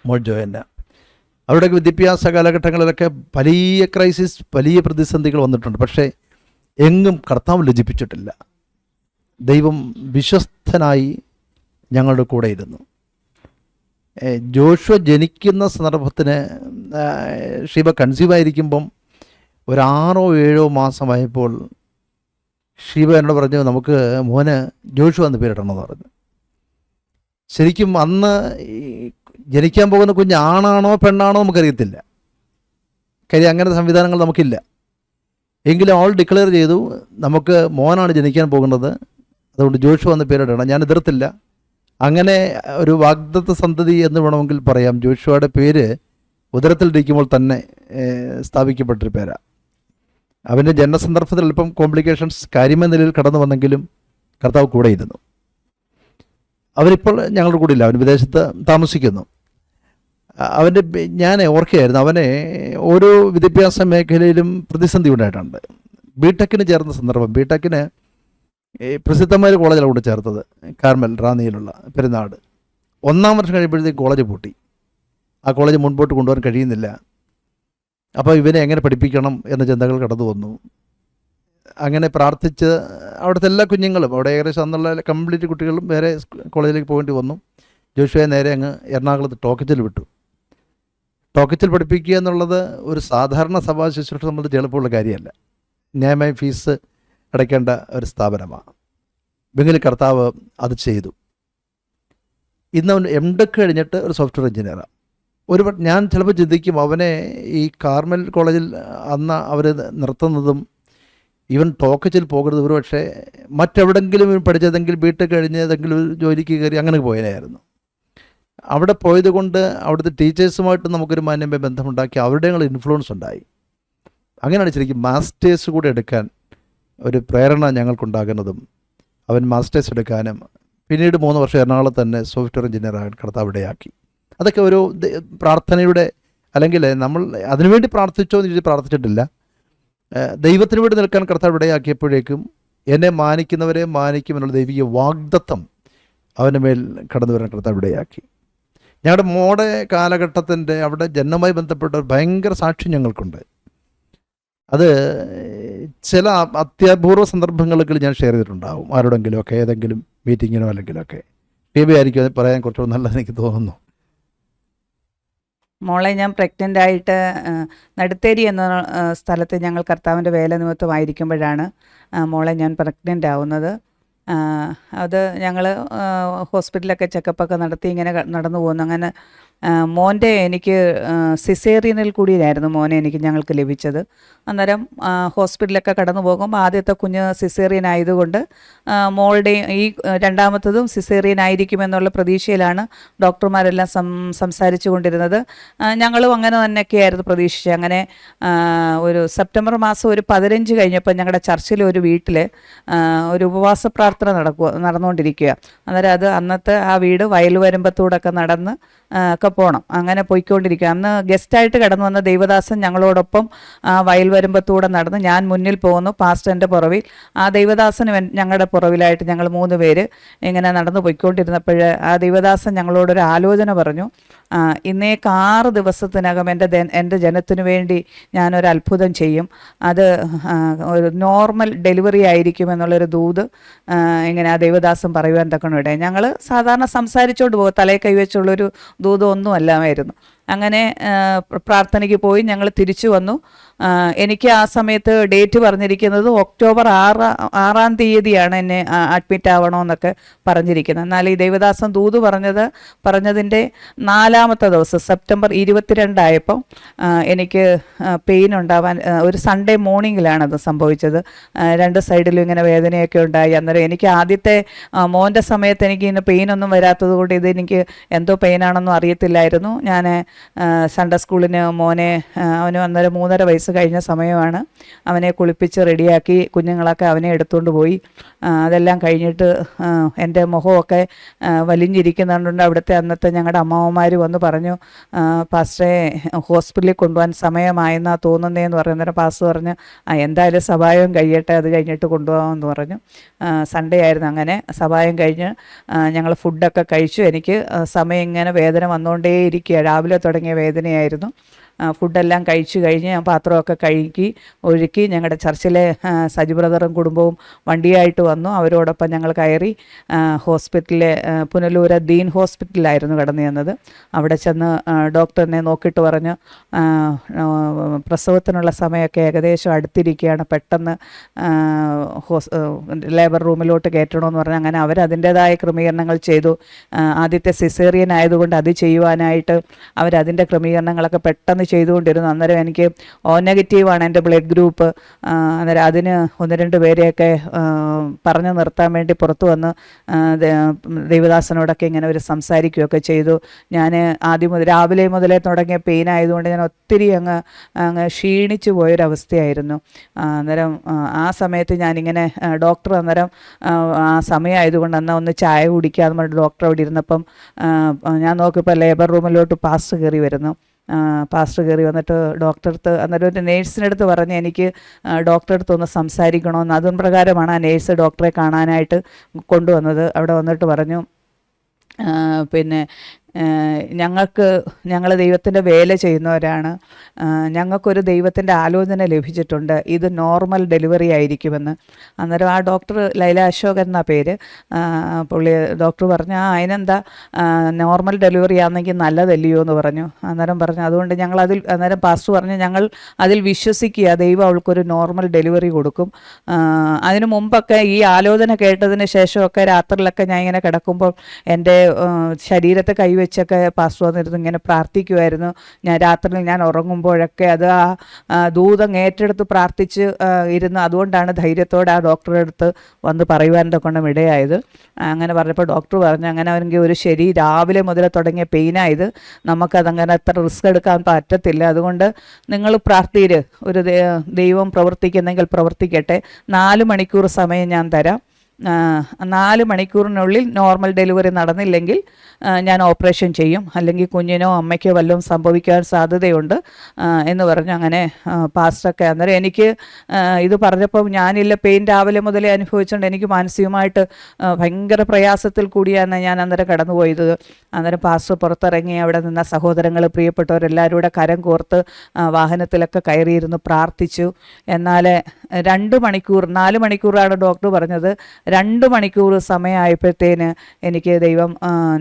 മോൻ ജോയന്ന. അവരുടെയൊക്കെ വിദ്യാഭ്യാസ കാലഘട്ടങ്ങളിലൊക്കെ വലിയ ക്രൈസിസ്, വലിയ പ്രതിസന്ധികൾ വന്നിട്ടുണ്ട്. പക്ഷേ എങ്ങും കർത്താവ് ലജ്ജിപ്പിച്ചിട്ടില്ല. ദൈവം വിശ്വസ്തനായി ഞങ്ങളുടെ കൂടെ ഇരുന്നു. ജോഷുവ ജനിക്കുന്ന സന്ദർഭത്തിന് ഷീബ കൺസീവായിരിക്കുമ്പം ഒരു 6 or 7 മാസമായപ്പോൾ ഷീബ എന്നോട് പറഞ്ഞു, നമുക്ക് മോന് ജോഷുവ എന്ന് പേരിടണമെന്ന് പറഞ്ഞു. ശരിക്കും അന്ന് ജനിക്കാൻ പോകുന്ന കുഞ്ഞ് ആണാണോ പെണ്ണാണോ നമുക്കറിയത്തില്ല. കാര്യം അങ്ങനത്തെ സംവിധാനങ്ങൾ നമുക്കില്ല. എങ്കിലും അവൾ ഡിക്ലെയർ ചെയ്തു, നമുക്ക് മോനാണ് ജനിക്കാൻ പോകുന്നത്, അതുകൊണ്ട് ജോഷുവ എന്ന് പേരിടണം. ഞാൻ എതിർത്തില്ല. അങ്ങനെ ഒരു വാഗ്ദത്ത സന്തതി എന്ന് വേണമെങ്കിൽ പറയാം. ജോഷുവയുടെ പേര് ഉദരത്തിലിരിക്കുമ്പോൾ തന്നെ സ്ഥാപിക്കപ്പെട്ടൊരു പേരാണ്. അവൻ്റെ ജനനസന്ദർഭത്തിൽ അല്പം കോംപ്ലിക്കേഷൻസ് കാര്യമായ നിലയിൽ കടന്നു വന്നെങ്കിലും കർത്താവ് കൂടെ ഇരുന്നു. അവനിപ്പോൾ ഞങ്ങളുടെ കൂടെ ഇല്ല, അവൻ വിദേശത്ത് താമസിക്കുന്നു. അവൻ്റെ ഞാൻ ഓർക്കുകയായിരുന്നു, അവനെ ഓരോ വിദ്യാഭ്യാസ മേഖലയിലും പ്രതിസന്ധി ഉണ്ടായിട്ടുണ്ട്. ബിടെക്കിന് ചേർന്ന സന്ദർഭം, ബിടെക്കിന് പ്രസിദ്ധമായ ഒരു കോളേജിലാണ് കൊണ്ട് ചേർത്തത്, കാർമൽ റാന്നിയിലുള്ള പെരുന്നാട്. 1-ാം വർഷം കഴിയുമ്പോഴത്തേക്ക് കോളേജ് പൂട്ടി. ആ കോളേജ് മുൻപോട്ട് കൊണ്ടുപോകാൻ കഴിയുന്നില്ല. അപ്പോൾ ഇവനെ എങ്ങനെ പഠിപ്പിക്കണം എന്ന ചിന്തകൾ കടന്നു വന്നു. അങ്ങനെ പ്രാർത്ഥിച്ച് അവിടുത്തെ എല്ലാ കുഞ്ഞുങ്ങളും, അവിടെ ഏകദേശം അന്നുള്ള കംപ്ലീറ്റ് കുട്ടികളും വേറെ കോളേജിലേക്ക് പോകേണ്ടി വന്നു. ജോഷുവയെ നേരെ അങ്ങ് എറണാകുളത്ത് ടോക്കച്ചിൽ വിട്ടു. ടോക്കച്ചിൽ പഠിപ്പിക്കുക എന്നുള്ളത് ഒരു സാധാരണ സഭാ ശുശ്രൂഷ സംബന്ധിച്ച് എളുപ്പമുള്ള കാര്യമല്ല. ന്യായമായ ഫീസ് അടയ്ക്കേണ്ട ഒരു സ്ഥാപനമാണ്. എങ്കിലും കർത്താവ് അത് ചെയ്തു. ഇന്ന് അവൻ എംടെക് കഴിഞ്ഞിട്ട് ഒരു സോഫ്റ്റ്വെയർ എഞ്ചിനീയറാണ്. ഞാൻ ചിലപ്പോൾ ചിന്തിക്കും, അവനെ ഈ കാർമൽ കോളേജിൽ അന്ന് അവർ നിർത്തുന്നതും ഇവൻ ടോക്കച്ചിൽ പോകരുത്, ഒരു പക്ഷേ മറ്റെവിടെങ്കിലും ഇവൻ പഠിച്ചതെങ്കിൽ ബിടെക് കഴിഞ്ഞ് ഏതെങ്കിലും ഒരു ജോലിക്ക് കയറി അങ്ങനെ പോയതായിരുന്നു. അവിടെ പോയത് കൊണ്ട് അവിടുത്തെ ടീച്ചേഴ്സുമായിട്ട് നമുക്കൊരു മാന്യമായ ബന്ധമുണ്ടാക്കി, അവരുടെ ഇൻഫ്ലുവൻസ് ഉണ്ടായി. അങ്ങനെയാണ് ശരിക്കും മാസ്റ്റേഴ്സ് കൂടെ എടുക്കാൻ ഒരു പ്രേരണ ഞങ്ങൾക്കുണ്ടാകുന്നതും അവൻ മാസ്റ്റേഴ്സ് എടുക്കാനും പിന്നീട് 3 വർഷം എറണാകുളത്ത് തന്നെ സോഫ്റ്റ്വെയർ എഞ്ചിനീയറാകാൻ കർത്താവ് ഇടയാക്കി. അതൊക്കെ ഒരു പ്രാർത്ഥനയുടെ, അല്ലെങ്കിൽ നമ്മൾ അതിനുവേണ്ടി പ്രാർത്ഥിച്ചോ എന്ന് ചോദിച്ചാൽ പ്രാർത്ഥിച്ചിട്ടില്ല, ദൈവത്തിന് വേണ്ടി നിൽക്കാൻ കർത്താവ് ഇടയാക്കിയപ്പോഴേക്കും എന്നെ മാനിക്കുന്നവരെ മാനിക്കുമെന്നുള്ള ദൈവിക വാഗ്ദത്തം അവൻ്റെ മേൽ കടന്നു വരാൻ കർത്താവ് ഇടയാക്കി. ഞങ്ങളുടെ മോടെ കാലഘട്ടത്തിൻ്റെ അവിടെ ജന്മവുമായി ബന്ധപ്പെട്ട ഒരു ഭയങ്കര സാക്ഷ്യം ഞങ്ങൾക്കുണ്ട്. അത് ചില അത്യപൂർവ സന്ദർഭങ്ങളിൽ ഞാൻ ഷെയർ ചെയ്തിട്ടുണ്ടാവും ആരോടെങ്കിലുമൊക്കെ, ഏതെങ്കിലും മീറ്റിങ്ങിനോ അല്ലെങ്കിലൊക്കെ. ബേബി ആയിരിക്കും അത് പറയാൻ കുറച്ചുകൂടെ നല്ലതെന്ന് എനിക്ക് തോന്നുന്നു. മോളെ ഞാൻ പ്രഗ്നൻ്റ് ആയിട്ട് നടുത്തേരി എന്ന സ്ഥലത്ത് ഞങ്ങൾ കർത്താവിൻ്റെ വേല നിമിത്തമായിരിക്കുമ്പോഴാണ് മോളെ ഞാൻ പ്രഗ്നൻ്റ് ആവുന്നത്. അത് ഞങ്ങൾ ഹോസ്പിറ്റലൊക്കെ ചെക്കപ്പൊക്കെ നടത്തി ഇങ്ങനെ നടന്നു പോകുന്നു. അങ്ങനെ മോൻ്റെ എനിക്ക് സിസേറിയനിൽ കൂടിയായിരുന്നു മോനെ ഞങ്ങൾക്ക് ലഭിച്ചത്. അന്നേരം ഹോസ്പിറ്റലൊക്കെ കടന്നു പോകുമ്പോൾ ആദ്യത്തെ കുഞ്ഞ് സിസേറിയൻ ആയതുകൊണ്ട് മോളുടെയും ഈ രണ്ടാമത്തതും സിസേറിയൻ ആയിരിക്കുമെന്നുള്ള പ്രതീക്ഷയിലാണ് ഡോക്ടർമാരെല്ലാം സംസാരിച്ചു കൊണ്ടിരുന്നത്. ഞങ്ങളും അങ്ങനെ തന്നെയൊക്കെയായിരുന്നു പ്രതീക്ഷിച്ചത്. അങ്ങനെ ഒരു സെപ്റ്റംബർ മാസം ഒരു 15 കഴിഞ്ഞപ്പോൾ ഞങ്ങളുടെ ചർച്ചിലെ ഒരു വീട്ടിൽ ഒരു ഉപവാസ പ്രാർത്ഥന നടന്നുകൊണ്ടിരിക്കുക. അന്നേരം അത് അന്നത്തെ ആ വീട് വയൽവരമ്പത്തൂടൊക്കെ നടന്ന് ഒക്കെ പോകണം. അങ്ങനെ പോയിക്കൊണ്ടിരിക്കുക. അന്ന് ഗസ്റ്റായിട്ട് കടന്നു വന്ന ദൈവദാസൻ ഞങ്ങളോടൊപ്പം വയൽ വരുമ്പത്തൂടെ നടന്ന്, ഞാൻ മുന്നിൽ പോകുന്നു, പാസ്റ്ററിൻ്റെ പുറവിൽ, ആ ദൈവദാസന് ഞങ്ങളുടെ പുറവിലായിട്ട് ഞങ്ങൾ 3 പേര് ഇങ്ങനെ നടന്നു പോയിക്കൊണ്ടിരുന്നപ്പോൾ ആ ദൈവദാസൻ ഞങ്ങളോടൊരു ആലോചന പറഞ്ഞു. ഇന്നേക്ക് 6 ദിവസത്തിനകം എൻ്റെ ജനത്തിനു വേണ്ടി ഞാനൊരു അത്ഭുതം ചെയ്യും, അത് ഒരു നോർമൽ ഡെലിവറി ആയിരിക്കും എന്നുള്ളൊരു ദൂത് ഇങ്ങനെ ആ ദൈവദാസൻ പറയുവാൻ തക്കണം ഇടയിൽ. ഞങ്ങൾ സാധാരണ സംസാരിച്ചുകൊണ്ട് പോകും, തലയിൽ കൈവച്ചുള്ളൊരു ദൂതം ഒന്നും അല്ലാമായിരുന്നു. അങ്ങനെ പ്രാർത്ഥനയ്ക്ക് പോയി ഞങ്ങൾ തിരിച്ചു വന്നു. എനിക്ക് ആ സമയത്ത് ഡേറ്റ് പറഞ്ഞിരിക്കുന്നത് ഒക്ടോബർ 6-ാം തീയതിയാണ് എന്നെ അഡ്മിറ്റ് ആവണമെന്നൊക്കെ പറഞ്ഞിരിക്കുന്നത്. എന്നാൽ ഈ ദേവദാസൻ ദൂത് പറഞ്ഞതിൻ്റെ 4-ാമത്തെ ദിവസം സെപ്റ്റംബർ 22 ആയപ്പോൾ എനിക്ക് പെയിൻ ഉണ്ടാവാൻ, ഒരു സൺഡേ മോർണിംഗിലാണത് സംഭവിച്ചത്. 2 സൈഡിലും ഇങ്ങനെ വേദനയൊക്കെ ഉണ്ടായി. അന്നേരം എനിക്ക് ആദ്യത്തെ മോൻ്റെ സമയത്ത് എനിക്ക് ഇങ്ങനെ പെയിനൊന്നും വരാത്തത് കൊണ്ട് ഇതെനിക്ക് എന്തോ പെയിനാണെന്നും അറിയത്തില്ലായിരുന്നു. ഞാൻ സൺഡേ സ്കൂളിന് മോനെ, അവന് അന്നേരം 3.5 വയസ്സ് കഴിഞ്ഞ സമയമാണ്. അവനെ കുളിപ്പിച്ച് റെഡിയാക്കി കുഞ്ഞുങ്ങളൊക്കെ അവനെ എടുത്തുകൊണ്ട് പോയി. അതെല്ലാം കഴിഞ്ഞിട്ട് എൻ്റെ മുഖമൊക്കെ വലിഞ്ഞിരിക്കുന്നുണ്ട്. അവിടുത്തെ അന്നത്തെ ഞങ്ങളുടെ അമ്മാവന്മാർ വന്ന് പറഞ്ഞു, പാസ്റ്ററെ ഹോസ്പിറ്റലിൽ കൊണ്ടുപോകാൻ സമയമായെന്നാണ് തോന്നുന്നതെന്ന് പറഞ്ഞു. അന്നേരം പാസ്റ്റർ പറഞ്ഞു, എന്തായാലും സഭായം കഴിയട്ടെ, അത് കഴിഞ്ഞിട്ട് കൊണ്ടുപോകാമെന്ന് പറഞ്ഞു. സൺഡേ ആയിരുന്നു. അങ്ങനെ സഭായം കഴിഞ്ഞ് ഞങ്ങൾ ഫുഡൊക്കെ കഴിച്ചു. എനിക്ക് സമയം ഇങ്ങനെ വേദന വന്നുകൊണ്ടേയിരിക്കുക, രാവിലെ തുടങ്ങിയ വേദനയായിരുന്നു. ഫുഡെല്ലാം കഴിച്ചു കഴിഞ്ഞ് ഞാൻ പാത്രമൊക്കെ ഒഴുക്കി ഞങ്ങളുടെ ചർച്ചിലെ സജി ബ്രദറും കുടുംബവും വണ്ടിയായിട്ട് വന്നു. അവരോടൊപ്പം ഞങ്ങൾ കയറി ഹോസ്പിറ്റലിലെ പുനലൂർ ദീൻ ഹോസ്പിറ്റലിലായിരുന്നു കടന്നു ചെന്നത്. അവിടെ ചെന്ന് ഡോക്ടറിനെ നോക്കിയിട്ട് പറഞ്ഞു, പ്രസവത്തിനുള്ള സമയമൊക്കെ ഏകദേശം അടുത്തിരിക്കുകയാണ്, പെട്ടെന്ന് ലേബർ റൂമിലോട്ട് കയറ്റണമെന്ന് പറഞ്ഞു. അങ്ങനെ അവരതിൻ്റേതായ ക്രമീകരണങ്ങൾ ചെയ്തു. ആദ്യത്തെ സിസേറിയൻ ആയതുകൊണ്ട് അത് ചെയ്യുവാനായിട്ട് അവരതിൻ്റെ ക്രമീകരണങ്ങളൊക്കെ പെട്ടെന്ന് ചെയ്തുകൊണ്ടിരുന്നു. അന്നേരം എനിക്ക് നെഗറ്റീവാണ് എൻ്റെ ബ്ലഡ് ഗ്രൂപ്പ്. അന്നേരം അതിന് 1-2 പേരെയൊക്കെ പറഞ്ഞു നിർത്താൻ വേണ്ടി പുറത്തു വന്ന് ദൈവദാസനോടൊക്കെ ഇങ്ങനെ ഒരു സംസാരിക്കുകയൊക്കെ ചെയ്തു. ഞാൻ ആദ്യം രാവിലെ മുതലേ തുടങ്ങിയ പെയിൻ ആയതുകൊണ്ട് ഞാൻ ഒത്തിരി അങ്ങ് ക്ഷീണിച്ചു പോയൊരവസ്ഥയായിരുന്നു. അന്നേരം ആ സമയത്ത് ഞാനിങ്ങനെ ഡോക്ടർ അന്നേരം ആ സമയമായതുകൊണ്ട് എന്നാൽ ഒന്ന് ചായ കുടിക്കാമെന്ന് പറഞ്ഞിട്ട് ഡോക്ടർ അവിടെ ഇരുന്നപ്പം ഞാൻ നോക്കിയപ്പോൾ ലേബർ റൂമിലോട്ട് പാസ്റ്റർ കയറി വരുന്നു. പാസ്റ്റർ കയറി വന്നിട്ട് ഡോക്ടറെ അടുത്ത് അന്നേരം ഒരു നേഴ്സിനടുത്ത് പറഞ്ഞ് എനിക്ക് ഡോക്ടറെ അടുത്ത് ഒന്ന് സംസാരിക്കണമെന്ന്. അതും പ്രകാരമാണ് ആ നേഴ്സ് ഡോക്ടറെ കാണാനായിട്ട് കൊണ്ടുവന്നത്. അവിടെ വന്നിട്ട് പറഞ്ഞു, പിന്നെ ഞങ്ങൾ ദൈവത്തിൻ്റെ വേല ചെയ്യുന്നവരാണ്, ഞങ്ങൾക്കൊരു ദൈവത്തിൻ്റെ ആലോചന ലഭിച്ചിട്ടുണ്ട്, ഇത് നോർമൽ ഡെലിവറി ആയിരിക്കുമെന്ന്. അന്നേരം ആ ഡോക്ടർ ലൈല അശോകൻ എന്നാ പേര്. പുള്ളി ഡോക്ടർ പറഞ്ഞു, അതിനെന്താ നോർമൽ ഡെലിവറി ആണെങ്കിൽ നല്ലതല്ലയോ എന്ന് പറഞ്ഞു. അന്നേരം പറഞ്ഞു അതുകൊണ്ട് അന്നേരം പാസ്റ്റർ പറഞ്ഞു ഞങ്ങൾ അതിൽ വിശ്വസിക്കുക, ദൈവം അവൾക്കൊരു നോർമൽ ഡെലിവറി കൊടുക്കും. അതിനു മുമ്പൊക്കെ ഈ ആലോചന കേട്ടതിന് ശേഷമൊക്കെ രാത്രിയിലൊക്കെ ഞാൻ ഇങ്ങനെ കിടക്കുമ്പോൾ എൻ്റെ ശരീരത്തെ കൈവച്ചൊക്കെ പാസ്റ്റർ വന്നിരുന്നു ഇങ്ങനെ പ്രാർത്ഥിക്കുമായിരുന്നു. രാത്രിയിൽ ഞാൻ ഉറങ്ങുമ്പോഴൊക്കെ അത് ആ ദൂതം ഏറ്റെടുത്ത് പ്രാർത്ഥിച്ച് ഇരുന്നു. അതുകൊണ്ടാണ് ധൈര്യത്തോടെ ആ ഡോക്ടറുടെ അടുത്ത് വന്ന് പറയുവാൻ്റെ കൊണ്ടും ഇടയായത്. അങ്ങനെ പറഞ്ഞപ്പോൾ ഡോക്ടർ പറഞ്ഞു അങ്ങനെ അവനെങ്കിൽ ഒരു ശരി രാവിലെ മുതൽ തുടങ്ങിയ പെയിനായത്, നമുക്കതങ്ങനെ അത്ര റിസ്ക് എടുക്കാൻ പറ്റത്തില്ല, അതുകൊണ്ട് നിങ്ങൾ പ്രാർത്ഥിയിര്, ഒരു ദൈവം പ്രവർത്തിക്കുന്നെങ്കിൽ പ്രവർത്തിക്കട്ടെ, 4 മണിക്കൂർ സമയം ഞാൻ തരാം, 4 മണിക്കൂറിനുള്ളിൽ നോർമൽ ഡെലിവറി നടന്നില്ലെങ്കിൽ ഞാൻ ഓപ്പറേഷൻ ചെയ്യും, അല്ലെങ്കിൽ കുഞ്ഞിനോ അമ്മയ്ക്കോ വല്ലതും സംഭവിക്കാൻ സാധ്യതയുണ്ട് എന്ന് പറഞ്ഞു. അങ്ങനെ പാസ്റ്ററൊക്കെ അന്നേരം എനിക്ക് ഇത് പറഞ്ഞപ്പോൾ ഞാനില്ല പെയിൻ രാവിലെ മുതലേ അനുഭവിച്ചുകൊണ്ട് എനിക്ക് മാനസികമായിട്ട് ഭയങ്കര പ്രയാസത്തിൽ കൂടിയാണ് ഞാൻ അന്നേരം കടന്നുപോയത്. അന്നേരം പാസ്റ്റർ പുറത്തിറങ്ങി അവിടെ നിന്ന സഹോദരങ്ങൾ പ്രിയപ്പെട്ടവരെല്ലാവരും കൂടെ കരം കോർത്ത് വാഹനത്തിലൊക്കെ കയറിയിരുന്ന് പ്രാർത്ഥിച്ചു. എന്നാൽ 2 മണിക്കൂർ 4 മണിക്കൂറാണ് ഡോക്ടർ പറഞ്ഞത്, 2 മണിക്കൂർ സമയമായപ്പോഴത്തേന് എനിക്ക് ദൈവം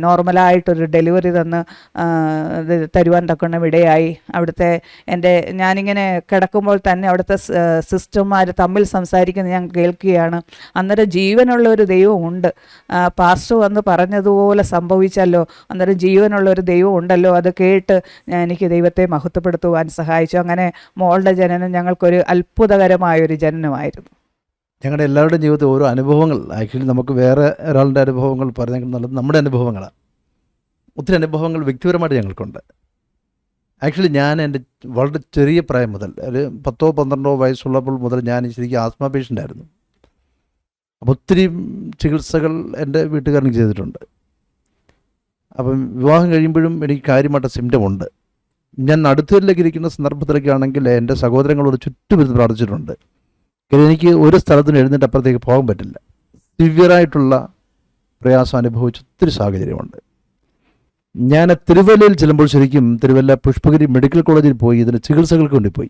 നോർമലായിട്ടൊരു ഡെലിവറി തരുവാൻ തക്കണം ഇടയായി. അവിടുത്തെ ഞാനിങ്ങനെ കിടക്കുമ്പോൾ തന്നെ അവിടുത്തെ സിസ്റ്റർമാർ തമ്മിൽ സംസാരിക്കുന്നത് ഞാൻ കേൾക്കുകയാണ്. അന്നേരം ജീവനുള്ള ഒരു ദൈവമുണ്ട്, പാസ്റ്റർ വന്ന് പറഞ്ഞതുപോലെ സംഭവിച്ചല്ലോ, അന്നേരം ജീവനുള്ള ഒരു ദൈവം ഉണ്ടല്ലോ. അത് കേട്ട് എനിക്ക് ദൈവത്തെ മഹത്വപ്പെടുത്തുവാൻ സഹായിച്ചു. അങ്ങനെ മോളുടെ ജനനം ഞങ്ങൾക്കൊരു അത്ഭുതകരമായൊരു ജനനമായിരുന്നു. ഞങ്ങളുടെ എല്ലാവരുടെയും ജീവിതത്തിൽ ഓരോ അനുഭവങ്ങൾ, ആക്ച്വലി നമുക്ക് വേറെ ഒരാളുടെ അനുഭവങ്ങൾ പറഞ്ഞെങ്കിൽ നല്ലത് നമ്മുടെ അനുഭവങ്ങളാണ്. ഒത്തിരി അനുഭവങ്ങൾ വ്യക്തിപരമായിട്ട് ഞങ്ങൾക്കുണ്ട്. ആക്ച്വലി ഞാൻ എൻ്റെ വളരെ ചെറിയ പ്രായം മുതൽ ഒരു 10-12 വയസ്സുള്ളപ്പോൾ മുതൽ ഞാൻ ശരിക്കും ആസ്മ പേഷ്യൻ്റായിരുന്നു. അപ്പോൾ ഒത്തിരി ചികിത്സകൾ എൻ്റെ വീട്ടുകാരന് ചെയ്തിട്ടുണ്ട്. അപ്പം വിവാഹം കഴിയുമ്പോഴും എനിക്ക് കാര്യമായിട്ട് സിംറ്റം ഉണ്ട്. ഞാൻ നടുത്തൂരിലേക്ക് ഇരിക്കുന്ന സന്ദർഭത്തിലൊക്കെ ആണെങ്കിൽ എൻ്റെ സഹോദരങ്ങളോട് ചുറ്റുമിരുന്ന് പ്രാർത്ഥിച്ചിട്ടുണ്ട്. എനിക്ക് ഒരു സ്ഥലത്തിന് എഴുന്നേറ്റ് അപ്പുറത്തേക്ക് പോകാൻ പറ്റില്ല. സിവിയറായിട്ടുള്ള പ്രയാസം അനുഭവിച്ച ഒത്തിരി സാഹചര്യമുണ്ട്. ഞാൻ തിരുവല്ലയിൽ ചെല്ലുമ്പോൾ ശരിക്കും തിരുവല്ല പുഷ്പഗിരി മെഡിക്കൽ കോളേജിൽ പോയി ഇതിന് ചികിത്സകൾക്ക് വേണ്ടി പോയി.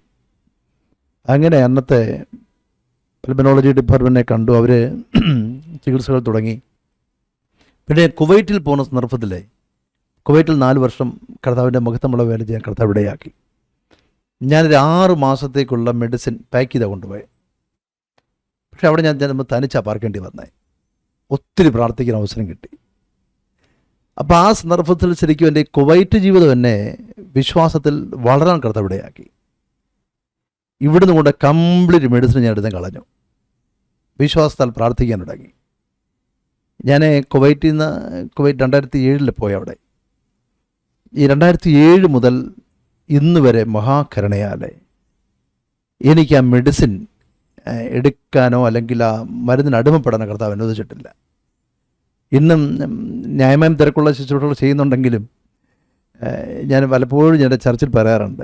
അങ്ങനെ അന്നത്തെ പൾമനോളജി ഡിപ്പാർട്ട്മെൻറ്റിനെ കണ്ടു, അവർ ചികിത്സകൾ തുടങ്ങി. പിന്നെ കുവൈറ്റിൽ പോകുന്ന സന്ദർഭത്തിൽ കുവൈറ്റിൽ 4 വർഷം കർത്താവിൻ്റെ മഹത്വമുള്ള വേല ചെയ്യാൻ കർത്താവ് ഇടയാക്കി. ഞാനൊരു 6 മാസത്തേക്കുള്ള മെഡിസിൻ പാക്ക് ചെയ്താണ് കൊണ്ടുപോയത്. പക്ഷെ അവിടെ ഞാൻ തനിച്ചാണ് പാർക്കേണ്ടി വന്നത്. ഒത്തിരി പ്രാർത്ഥിക്കാൻ അവസരം കിട്ടി. അപ്പോൾ ആ സന്ദർഭത്തിൽ ശരിക്കും എൻ്റെ കുവൈറ്റ് ജീവിതം എന്നെ വിശ്വാസത്തിൽ വളരാൻ കർത്താവ് ഇടയാക്കി. ഇവിടുന്ന് കൊണ്ട് കംപ്ലീറ്റ് മെഡിസിൻ ഞാൻ എടുത്ത് കളഞ്ഞു. വിശ്വാസത്താൽ പ്രാർത്ഥിക്കാൻ തുടങ്ങി. ഞാൻ കുവൈറ്റ് 2007 പോയി അവിടെ. ഈ 2007 മുതൽ ഇന്ന് വരെ മഹാകരുണയാലെ എനിക്ക് ആ മെഡിസിൻ എടുക്കാനോ അല്ലെങ്കിൽ ആ മരുന്നിന് അടിമപ്പെടാനോ കർത്താവ് അനുവദിച്ചിട്ടില്ല. ഇന്നും ന്യായമായും തിരക്കുള്ള ശുശ്രൂഷകൾ ചെയ്യുന്നുണ്ടെങ്കിലും ഞാൻ പലപ്പോഴും എൻ്റെ ചർച്ചിൽ പറയാറുണ്ട്,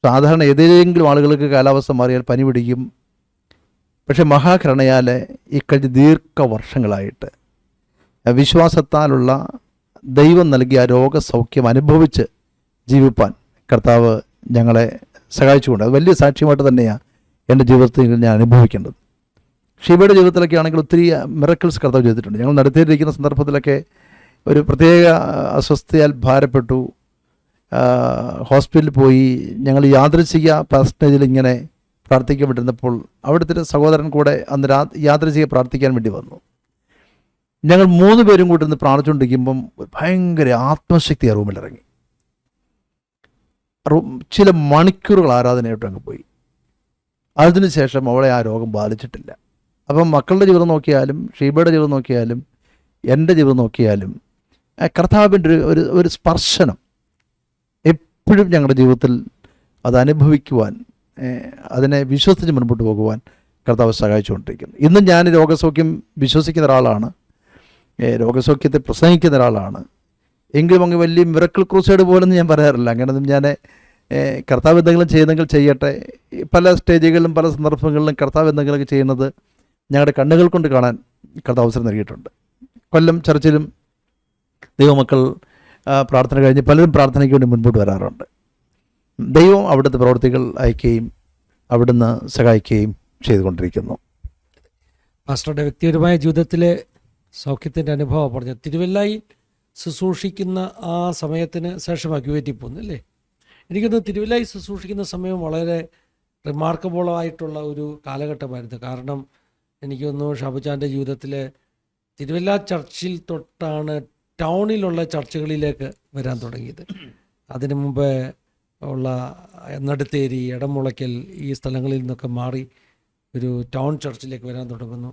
സാധാരണ ഏതെങ്കിലും ആളുകൾക്ക് കാലാവസ്ഥ മാറിയാൽ പനി പിടിക്കും. പക്ഷേ മഹാകരുണയാൽ ഈ കഴിഞ്ഞ ദീർഘവർഷങ്ങളായിട്ട് വിശ്വാസത്താലുള്ള ദൈവം നൽകിയ രോഗസൗഖ്യം അനുഭവിച്ച് ജീവിപ്പാൻ കർത്താവ് ഞങ്ങളെ സഹായിച്ചുകൊണ്ട് അത് വലിയ സാക്ഷ്യമായിട്ട് തന്നെയാണ് എൻ്റെ ജീവിതത്തിൽ ഞാൻ അനുഭവിക്കേണ്ടത്. ഷീബയുടെ ജീവിതത്തിലൊക്കെ ആണെങ്കിൽ ഒത്തിരി മിറക്കിൾസ് കർത്താവ് ചെയ്തിട്ടുണ്ട്. ഞങ്ങൾ നടത്തിയിരിക്കുന്ന സന്ദർഭത്തിലൊക്കെ ഒരു പ്രത്യേക അസ്വസ്ഥയാൽ ഭാരപ്പെട്ടു, ഹോസ്പിറ്റലിൽ പോയി. ഞങ്ങൾ യാദൃച്ഛിക പാസ്റ്റേജിൽ ഇങ്ങനെ പ്രാർത്ഥിക്കപ്പെട്ടിരുന്നപ്പോൾ അവിടുത്തെ സഹോദരൻ കൂടെ അന്ന് യാദൃച്ഛിക പ്രാർത്ഥിക്കാൻ വേണ്ടി വന്നു. ഞങ്ങൾ 3 പേരും കൂടി ഇന്ന് പ്രാർത്ഥിച്ചുകൊണ്ടിരിക്കുമ്പം ഭയങ്കര ആത്മശക്തി ആ റൂമിലിറങ്ങി. ചില മണിക്കൂറുകൾ ആരാധനയായിട്ട് അങ്ങ് പോയി. അതിനുശേഷം അവളെ ആ രോഗം ബാധിച്ചിട്ടില്ല. അപ്പം മക്കളുടെ ജീവിതം നോക്കിയാലും ഷീബയുടെ ജീവിതം നോക്കിയാലും എൻ്റെ ജീവിതം നോക്കിയാലും കർത്താവിൻ്റെ ഒരു സ്പർശനം എപ്പോഴും ഞങ്ങളുടെ ജീവിതത്തിൽ അത് അനുഭവിക്കുവാൻ, അതിനെ വിശ്വസിച്ച് മുൻപോട്ട് പോകുവാൻ കർത്താവ് സഹായിച്ചുകൊണ്ടിരിക്കുന്നു. ഇന്നും ഞാൻ രോഗസൗഖ്യം വിശ്വസിക്കുന്ന ഒരാളാണ്, രോഗസൗഖ്യത്തെ പ്രസംഗിക്കുന്ന ഒരാളാണ്. എങ്കിലും അങ്ങ് വലിയ മിറക്കിൾ ക്രൂസൈഡ് പോലൊന്നും ഞാൻ പറയാറില്ല. അങ്ങനെയൊന്നും ഞാൻ കർത്താവ് എന്തെങ്കിലും ചെയ്യുന്നെങ്കിൽ ചെയ്യട്ടെ. പല സ്റ്റേജുകളിലും പല സന്ദർഭങ്ങളിലും കർത്താവ് എന്തെങ്കിലുമൊക്കെ ചെയ്യുന്നത് ഞങ്ങളുടെ കണ്ണുകൾ കൊണ്ട് കാണാൻ കർത്താവ് അവസരം നൽകിയിട്ടുണ്ട്. കൊല്ലം ചർച്ചിലും ദൈവമക്കൾ പ്രാർത്ഥന കഴിഞ്ഞ് പലരും പ്രാർത്ഥനയ്ക്ക് വേണ്ടി മുൻപോട്ട് വരാറുണ്ട്. ദൈവം അവിടുത്തെ പ്രവൃത്തികൾ അയക്കുകയും അവിടുന്ന് സഹായിക്കുകയും ചെയ്തുകൊണ്ടിരിക്കുന്നു. പാസ്റ്ററുടെ വ്യക്തിപരമായ ജീവിതത്തിലെ സൗഖ്യത്തിൻ്റെ അനുഭവം പറഞ്ഞു. തിരുവല്ലായിൽ ശുശ്രൂഷിക്കുന്ന ആ സമയത്തിന് ശേഷമാണ് ക്യുവൈറ്റിൽ പോകുന്നത് അല്ലേ? എനിക്കൊന്ന് തിരുവല്ലായിൽ ശുശ്രൂഷിക്കുന്ന സമയം വളരെ റിമാർക്കബിളായിട്ടുള്ള ഒരു കാലഘട്ടമായിരുന്നു. കാരണം എനിക്കൊന്നു ഷാബുച്ചാൻ്റെ ജീവിതത്തിലെ തിരുവല്ല ചർച്ചിൽ തൊട്ടാണ് ടൗണിലുള്ള ചർച്ചുകളിലേക്ക് വരാൻ തുടങ്ങിയത്. അതിനു മുമ്പ് ഉള്ള നടുത്തേരി, എടമുളയ്ക്കൽ ഈ സ്ഥലങ്ങളിൽ നിന്നൊക്കെ മാറി ഒരു ടൗൺ ചർച്ചിലേക്ക് വരാൻ തുടങ്ങുന്നു.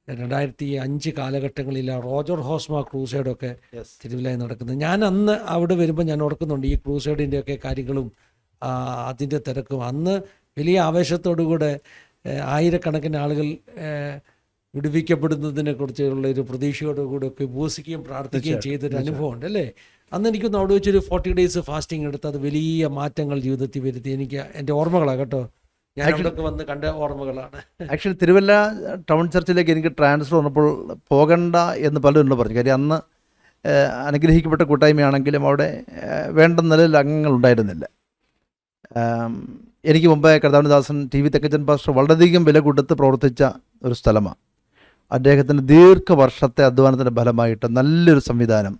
2005 കാലഘട്ടങ്ങളിൽ റോജർ ഹോസ്മ ക്രൂസൈഡൊക്കെ തിരുവല്ലയിൽ നടക്കുന്നത്. ഞാൻ അന്ന് അവിടെ വരുമ്പോൾ ഞാൻ ഓർക്കുന്നുണ്ട് ഈ ക്രൂസൈഡിൻ്റെയൊക്കെ കാര്യങ്ങളും അതിൻ്റെ തിരക്കും. അന്ന് വലിയ ആവേശത്തോടുകൂടെ ആയിരക്കണക്കിന് ആളുകൾ വിടുവിക്കപ്പെടുന്നതിനെ കുറിച്ചുള്ള ഒരു പ്രതീക്ഷയോടുകൂടെ ഒക്കെ ഉപവസിക്കുകയും പ്രാർത്ഥിക്കുകയും ചെയ്തൊരു അനുഭവമുണ്ട് അല്ലേ? അന്ന് എനിക്കൊന്ന് അവിടെ വെച്ചൊരു 40 days ഫാസ്റ്റിംഗ് എടുത്ത് അത് വലിയ മാറ്റങ്ങൾ ജീവിതത്തിൽ വരുത്തി. എനിക്ക് എൻ്റെ ഓർമ്മകളാണ് കേട്ടോ, ഞാൻ അവിടെയൊക്കെ വന്ന് കണ്ട ഓർമ്മകളാണ്. ആക്ച്വലി തിരുവല്ല ടൗൺ ചർച്ചിലേക്ക് എനിക്ക് ട്രാൻസ്ഫർ വന്നപ്പോൾ പോകണ്ട എന്ന് പലരും പറഞ്ഞു. കാര്യം അന്ന് അനുഗ്രഹിക്കപ്പെട്ട കൂട്ടായ്മയാണെങ്കിലും അവിടെ വേണ്ട നിലയിൽ അംഗങ്ങൾ ഉണ്ടായിരുന്നില്ല. എനിക്ക് മുമ്പേ കർത്താവിനദാസൻ ടി വി തെക്കച്ചൻ പാസ്റ്റർ വളരെയധികം വില കൊടുത്ത് പ്രവർത്തിച്ച ഒരു സ്ഥലമാണ്. അദ്ദേഹത്തിൻ്റെ ദീർഘവർഷത്തെ അധ്വാനത്തിൻ്റെ ഫലമായിട്ട് നല്ലൊരു സംവിധാനം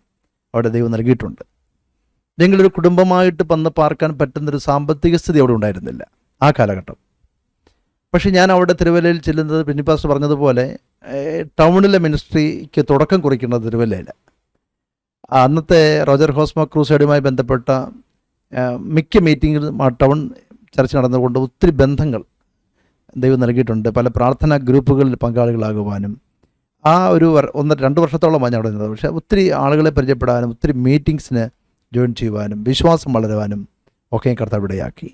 അവിടെ ദൈവം നൽകിയിട്ടുണ്ട്. ഞങ്ങളൊരു കുടുംബമായിട്ട് വന്ന് പാർക്കാൻ പറ്റുന്നൊരു സാമ്പത്തിക സ്ഥിതി അവിടെ ഉണ്ടായിരുന്നില്ല ആ കാലഘട്ടം. പക്ഷേ ഞാൻ അവിടെ തിരുവല്ലയിൽ ചെല്ലുന്നത് പിന്നി പാസ്റ്റർ പറഞ്ഞതുപോലെ ടൗണിലെ മിനിസ്ട്രിക്ക് തുടക്കം കുറിക്കുന്നത് തിരുവല്ലയിൽ. അന്നത്തെ റോജർ ഹോസ്മ ക്രൂസൈഡുമായി ബന്ധപ്പെട്ട മിക്ക മീറ്റിങ്ങും ആ ടൗൺ ചർച്ച നടന്നുകൊണ്ട് ഒത്തിരി ബന്ധങ്ങൾ ദൈവം നൽകിയിട്ടുണ്ട്. പല പ്രാർത്ഥനാ ഗ്രൂപ്പുകളിൽ പങ്കാളികളാകുവാനും ആ ഒരു 1-2 വർഷത്തോളമാണ് ഞാൻ അവിടെ നിന്നത്. പക്ഷേ ഒത്തിരി ആളുകളെ പരിചയപ്പെടാനും ഒത്തിരി മീറ്റിങ്സിന് ജോയിൻ ചെയ്യുവാനും വിശ്വാസം വളരുവാനും ഒക്കെ കർത്താവ് ഇടയാക്കി.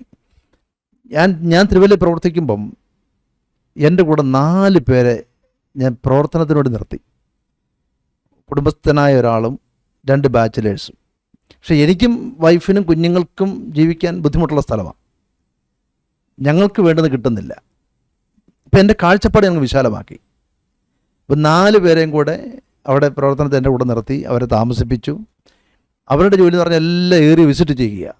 ഞാൻ തിരുവല്ലയിൽ പ്രവർത്തിക്കുമ്പം എൻ്റെ കൂടെ 4 പേരെ ഞാൻ പ്രവർത്തനത്തിനോട് നിർത്തി. കുടുംബസ്ഥനായ ഒരാളും 2 ബാച്ചിലേഴ്സും. പക്ഷേ എനിക്കും വൈഫിനും കുഞ്ഞുങ്ങൾക്കും ജീവിക്കാൻ ബുദ്ധിമുട്ടുള്ള സ്ഥലമാണ്. ഞങ്ങൾക്ക് വേണ്ടത് കിട്ടുന്നില്ല. ഇപ്പം എൻ്റെ കാഴ്ചപ്പാട് ഞങ്ങൾ വിശാലമാക്കി. ഇപ്പം 4 പേരെയും കൂടെ അവിടെ പ്രവർത്തനത്തിൽ എൻ്റെ കൂടെ നിർത്തി, അവരെ താമസിപ്പിച്ചു. അവരുടെ ജോലി എന്ന് പറഞ്ഞാൽ എല്ലാം ഏറി വിസിറ്റ് ചെയ്യുക.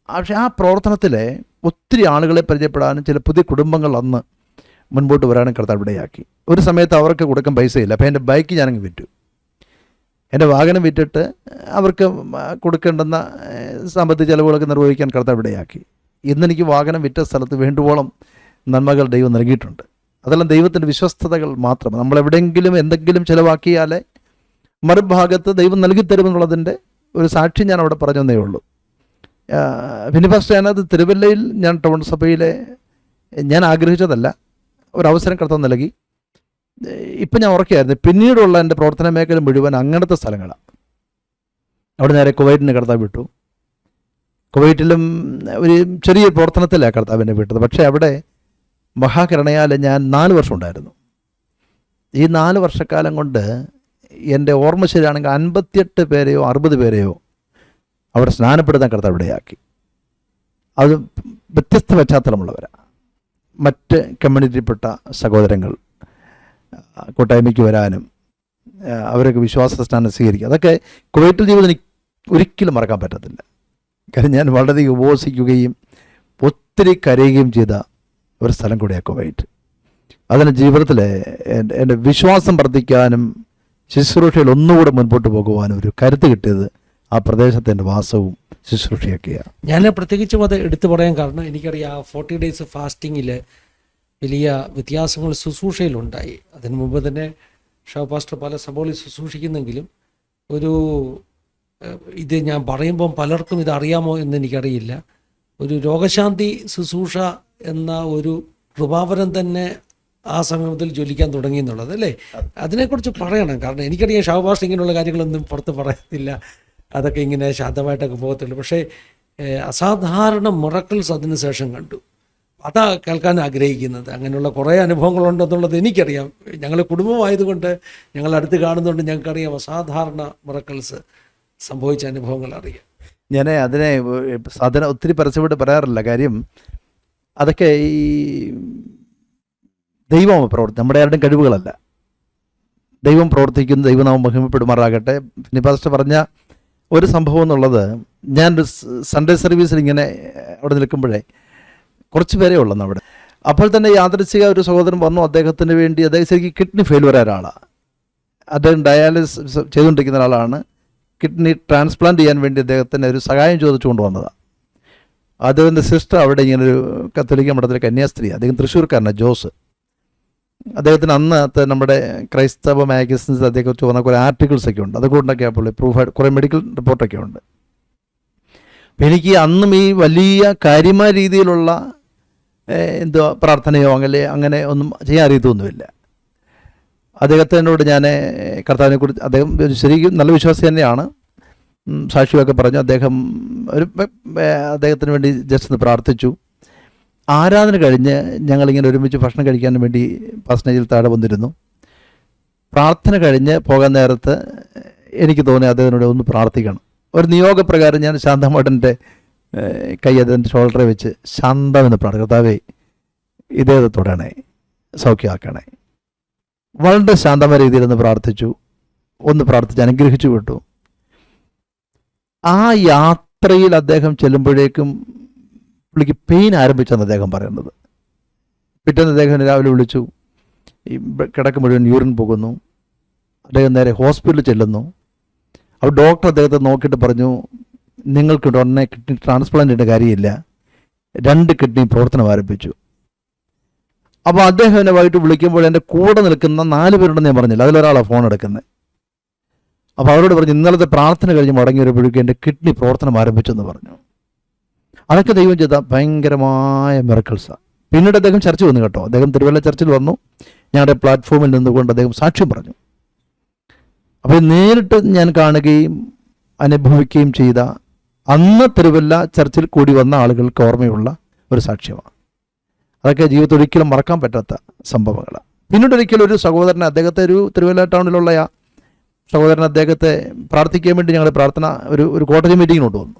പക്ഷേ ആ പ്രവർത്തനത്തിലെ ഒത്തിരി ആളുകളെ പരിചയപ്പെടാനും ചില പുതിയ കുടുംബങ്ങൾ അന്ന് മുൻപോട്ട് വരാനും കർത്താവ് ഇടയാക്കി. ഒരു സമയത്ത് അവർക്ക് കൊടുക്കാൻ പൈസയില്ല. അപ്പോൾ എൻ്റെ ബൈക്ക് ഞാനങ്ങ് വിറ്റു. എൻ്റെ വാഹനം വിറ്റിട്ട് അവർക്ക് കൊടുക്കേണ്ടുന്ന സാമ്പത്തിക ചെലവുകളൊക്കെ നിർവഹിക്കാൻ കർത്താവ് ഇടയാക്കി. ഇന്നെനിക്ക് വാഹനം വിറ്റ സ്ഥലത്ത് വേണ്ടുവോളം നന്മകൾ ദൈവം നൽകിയിട്ടുണ്ട്. അതെല്ലാം ദൈവത്തിൻ്റെ വിശ്വസ്തതകൾ മാത്രം. നമ്മളെവിടെയെങ്കിലും എന്തെങ്കിലും ചിലവാക്കിയാലേ മറുഭാഗത്ത് ദൈവം നൽകിത്തരുമെന്നുള്ളതിൻ്റെ ഒരു സാക്ഷി ഞാൻ അവിടെ പറഞ്ഞതേ ഉള്ളൂ. പിന്നെ ഫസ്റ്റ് ഞാനത് തിരുവല്ലയിൽ ഞാൻ ടൗൺ സഭയിലെ ഞാൻ ആഗ്രഹിച്ചതല്ല, ഒരവസരം കർത്താവ് നൽകി. ഇപ്പം ഞാൻ ഉറക്കുകയായിരുന്നു. പിന്നീടുള്ള എൻ്റെ പ്രവർത്തന മേഖല മുഴുവൻ അങ്ങനത്തെ സ്ഥലങ്ങളാണ്. അവിടെ നേരെ കുവൈറ്റിന് കർത്താവ് വിട്ടു. കുവൈറ്റിലും ഒരു ചെറിയ പ്രവർത്തനത്തിലാണ് കർത്താവിനെ വിട്ടത്. പക്ഷേ അവിടെ മഹാകരുണയാൽ ഞാൻ 4 വർഷം ഉണ്ടായിരുന്നു. ഈ 4 വർഷക്കാലം കൊണ്ട് എൻ്റെ ഓർമ്മ ശരിയാണെങ്കിൽ 58 പേരെയോ 60 പേരെയോ അവിടെ സ്നാനപ്പെടുത്താൻ കർത്താവ് ഇടയാക്കി. അത് വ്യത്യസ്ത പശ്ചാത്തലമുള്ളവരാണ്. മറ്റ് കമ്മ്യൂണിറ്റിയിൽപ്പെട്ട സഹോദരങ്ങൾ കൂട്ടായ്മയ്ക്ക് വരാനും അവരൊക്കെ വിശ്വാസ സ്നാനം സ്വീകരിക്കുക, അതൊക്കെ കുവൈറ്റിൽ ജീവിതം എനിക്ക് ഒരിക്കലും മറക്കാൻ പറ്റത്തില്ല. കാരണം ഞാൻ വളരെ ഉപവസിക്കുകയും ഒത്തിരി കരയുകയും ചെയ്ത ഒരു സ്ഥലം കൂടിയാണ് കുവൈറ്റ്. അതിന് ജീവിതത്തിൽ എൻ്റെ വിശ്വാസം വർദ്ധിക്കാനും ശുശ്രൂഷയിൽ ഒന്നുകൂടെ മുൻപോട്ട് പോകുവാനും ഒരു കരുത്ത് കിട്ടിയത് ആ പ്രദേശത്തിൻ്റെ വാസവും ശുശ്രൂഷയൊക്കെയാണ്. ഞാൻ പ്രത്യേകിച്ചും അത് എടുത്തു പറയാൻ കാരണം എനിക്കറിയാം 40 days ഫാസ്റ്റിങ്ങിൽ വലിയ വ്യത്യാസങ്ങൾ ശുശ്രൂഷയിലുണ്ടായി. അതിനു മുമ്പ് തന്നെ ഷാ പാസ്റ്റർ പല സഭകളിൽ ശുശ്രൂഷിക്കുന്നെങ്കിലും ഒരു ഇത് ഞാൻ പറയുമ്പം പലർക്കും ഇത് അറിയാമോ എന്ന് എനിക്കറിയില്ല. ഒരു രോഗശാന്തി ശുശ്രൂഷ എന്ന ഒരു കൃപാവരം തന്നെ ആ സമയത്തിൽ ജ്വലിക്കാൻ തുടങ്ങി എന്നുള്ളത് അല്ലേ? അതിനെക്കുറിച്ച് പറയണം. കാരണം എനിക്കറിയാം ഷാബാസ് ഇങ്ങനെയുള്ള കാര്യങ്ങളൊന്നും പുറത്ത് പറയത്തില്ല, അതൊക്കെ ഇങ്ങനെ ശാന്തമായിട്ടൊക്കെ പോകത്തുള്ളൂ. പക്ഷേ അസാധാരണ മിറക്കിൾസ് അതിന് ശേഷം കണ്ടു. അതാ കേൾക്കാൻ ആഗ്രഹിക്കുന്നത്. അങ്ങനെയുള്ള കുറേ അനുഭവങ്ങളുണ്ടെന്നുള്ളത് എനിക്കറിയാം. ഞങ്ങൾ കുടുംബമായതുകൊണ്ട്, ഞങ്ങൾ അടുത്ത് കാണുന്നതുകൊണ്ട് ഞങ്ങൾക്കറിയാം അസാധാരണ മിറക്കിൾസ് സംഭവിച്ച അനുഭവങ്ങൾ അറിയാം. ഞാൻ അതിനെ സാധനം ഒത്തിരി പരസ്യമായിട്ട് പറയാറില്ല. കാര്യം അതൊക്കെ ഈ ദൈവം നമ്മുടെ ആരുടെയും കഴിവുകളല്ല. ദൈവം പ്രവർത്തിക്കുന്നു, ദൈവനാമം മഹിമപ്പെടുമാറാകട്ടെ. പിന്നെ പാസ്റ്റർ പറഞ്ഞ ഒരു സംഭവം എന്നുള്ളത്, ഞാൻ സൺഡേ സർവീസിൽ ഇങ്ങനെ അവിടെ നിൽക്കുമ്പോഴേ കുറച്ച് പേരേ ഉള്ളെന്ന് അവിടെ. അപ്പോൾ തന്നെ യാദൃച്ഛിക ഒരു സഹോദരൻ വന്നു. അദ്ദേഹത്തിന് വേണ്ടി, അദ്ദേഹം ശരിക്കും കിഡ്നി ഫെയിൽവർ ആയ ഒരാളാണ്. അദ്ദേഹം ഡയാലിസിസ് ചെയ്തുകൊണ്ടിരിക്കുന്ന ഒരാളാണ്. കിഡ്നി ട്രാൻസ്പ്ലാന്റ് ചെയ്യാൻ വേണ്ടി അദ്ദേഹത്തിന് ഒരു സഹായം ചോദിച്ചുകൊണ്ട് വന്നതാണ്. അദ്ദേഹത്തിൻ്റെ സിസ്റ്റർ അവിടെ ഇങ്ങനൊരു കത്തോലിക്ക മഠത്തിലെ കന്യാസ്ത്രീ, അദ്ദേഹം തൃശ്ശൂർക്കാരനാണ്, ജോസ്. അദ്ദേഹത്തിന് അന്നത്തെ നമ്മുടെ ക്രൈസ്തവ മാഗസിൻസ് അതേക്കുറിച്ച് വന്ന കുറേ ആർട്ടിക്കിൾസൊക്കെ ഉണ്ട്. അതുകൊണ്ടൊക്കെ അപ്പോൾ പ്രൂഫായിട്ട് കുറേ മെഡിക്കൽ റിപ്പോർട്ടൊക്കെ ഉണ്ട്. അപ്പം എനിക്ക് അന്നും ഈ വലിയ കാര്യമായ രീതിയിലുള്ള പ്രാർത്ഥനയോ അങ്ങനെ ഒന്നും ചെയ്യാൻ അറിയത്തൊന്നുമില്ല. അദ്ദേഹത്തിനോട് ഞാൻ കർത്താവിനെക്കുറിച്ച്, അദ്ദേഹം ശരിക്കും നല്ല വിശ്വാസി തന്നെയാണ്, സാക്ഷിയൊക്കെ പറഞ്ഞു. അദ്ദേഹത്തിന് വേണ്ടി ജസ്റ്റ് ഒന്ന് പ്രാർത്ഥിച്ചു. ആരാധന കഴിഞ്ഞ് ഞങ്ങളിങ്ങനെ ഒരുമിച്ച് ഭക്ഷണം കഴിക്കാൻ വേണ്ടി പാസ്റ്റേജിൽ താഴെ വന്നിരുന്നു. പ്രാർത്ഥന കഴിഞ്ഞ് പോകാൻ നേരത്ത് എനിക്ക് തോന്നി അദ്ദേഹത്തിനോട് ഒന്ന് പ്രാർത്ഥിക്കണം. ഒരു നിയോഗപ്രകാരം ഞാൻ ശാന്തമായിട്ടെൻ്റെ കൈ അദ്ദേഹത്തിൻ്റെ ഷോൾഡറെ വെച്ച് ശാന്തമെന്ന് പ്രാർത്ഥിച്ചു. കർത്താവേ, ഇദ്ദേഹത്തോടാണേ സൗഖ്യമാക്കണേ. വളരെ ശാന്തമായ രീതിയിലൊന്ന് പ്രാർത്ഥിച്ചു. അനുഗ്രഹിച്ചു വിട്ടു. ആ യാത്രയിൽ അദ്ദേഹം ചെല്ലുമ്പോഴേക്കും പുള്ളിക്ക് പെയിൻ ആരംഭിച്ചെന്ന് അദ്ദേഹം പറയുന്നത്. പിറ്റേന്ന് അദ്ദേഹം രാവിലെ വിളിച്ചു. ഈ കിടക്ക് മുഴുവൻ യൂറിൻ പോകുന്നു. അദ്ദേഹം നേരെ ഹോസ്പിറ്റലിൽ ചെല്ലുന്നു. അപ്പോൾ ഡോക്ടർ അദ്ദേഹത്തെ നോക്കിയിട്ട് പറഞ്ഞു, നിങ്ങൾക്ക് ഉടനെ കിഡ്നി ട്രാൻസ്പ്ലാന്റ് ചെയ്യേണ്ട കാര്യമില്ല, 2 കിഡ്നി പ്രവർത്തനം ആരംഭിച്ചു. അപ്പോൾ അദ്ദേഹം എന്നെ വൈകിട്ട് വിളിക്കുമ്പോൾ എൻ്റെ കൂടെ നിൽക്കുന്ന 4 പേരുണ്ടെന്ന് ഞാൻ പറഞ്ഞില്ല, അതിലൊരാളാണ് ഫോൺ എടുക്കുന്നത്. അപ്പോൾ അവരോട് പറഞ്ഞു, ഇന്നലത്തെ പ്രാർത്ഥന കഴിഞ്ഞ് മടങ്ങി വരുമ്പോഴേക്കും എൻ്റെ കിഡ്നി പ്രവർത്തനം ആരംഭിച്ചെന്ന് പറഞ്ഞു. അതൊക്കെ ദൈവം ചെയ്ത ഭയങ്കരമായ മിറക്കിൾസാണ്. പിന്നീട് അദ്ദേഹം ചർച്ച വന്നു കേട്ടോ. അദ്ദേഹം തിരുവല്ല ചർച്ചിൽ വന്നു. ഞങ്ങളുടെ പ്ലാറ്റ്ഫോമിൽ നിന്നുകൊണ്ട് അദ്ദേഹം സാക്ഷ്യം പറഞ്ഞു. അപ്പോൾ നേരിട്ട് ഞാൻ കാണുകയും അനുഭവിക്കുകയും ചെയ്ത അന്ന് തിരുവല്ല ചർച്ചിൽ കൂടി വന്ന ആളുകൾക്ക് ഓർമ്മയുള്ള ഒരു സാക്ഷ്യമാണ്. അതൊക്കെ ജീവിതത്തിൽ ഒരിക്കലും മറക്കാൻ പറ്റാത്ത സംഭവങ്ങളാണ്. പിന്നീട് ഒരിക്കലും ഒരു സഹോദരനെ, അദ്ദേഹത്തെ ഒരു തിരുവല്ല ടൗണിലുള്ള സഹോദരൻ, അദ്ദേഹത്തെ പ്രാർത്ഥിക്കാൻ വേണ്ടി ഞങ്ങളുടെ പ്രാർത്ഥന ഒരു കോട്ടേജ് മീറ്റിങ്ങിന് കൊണ്ടുവന്നു.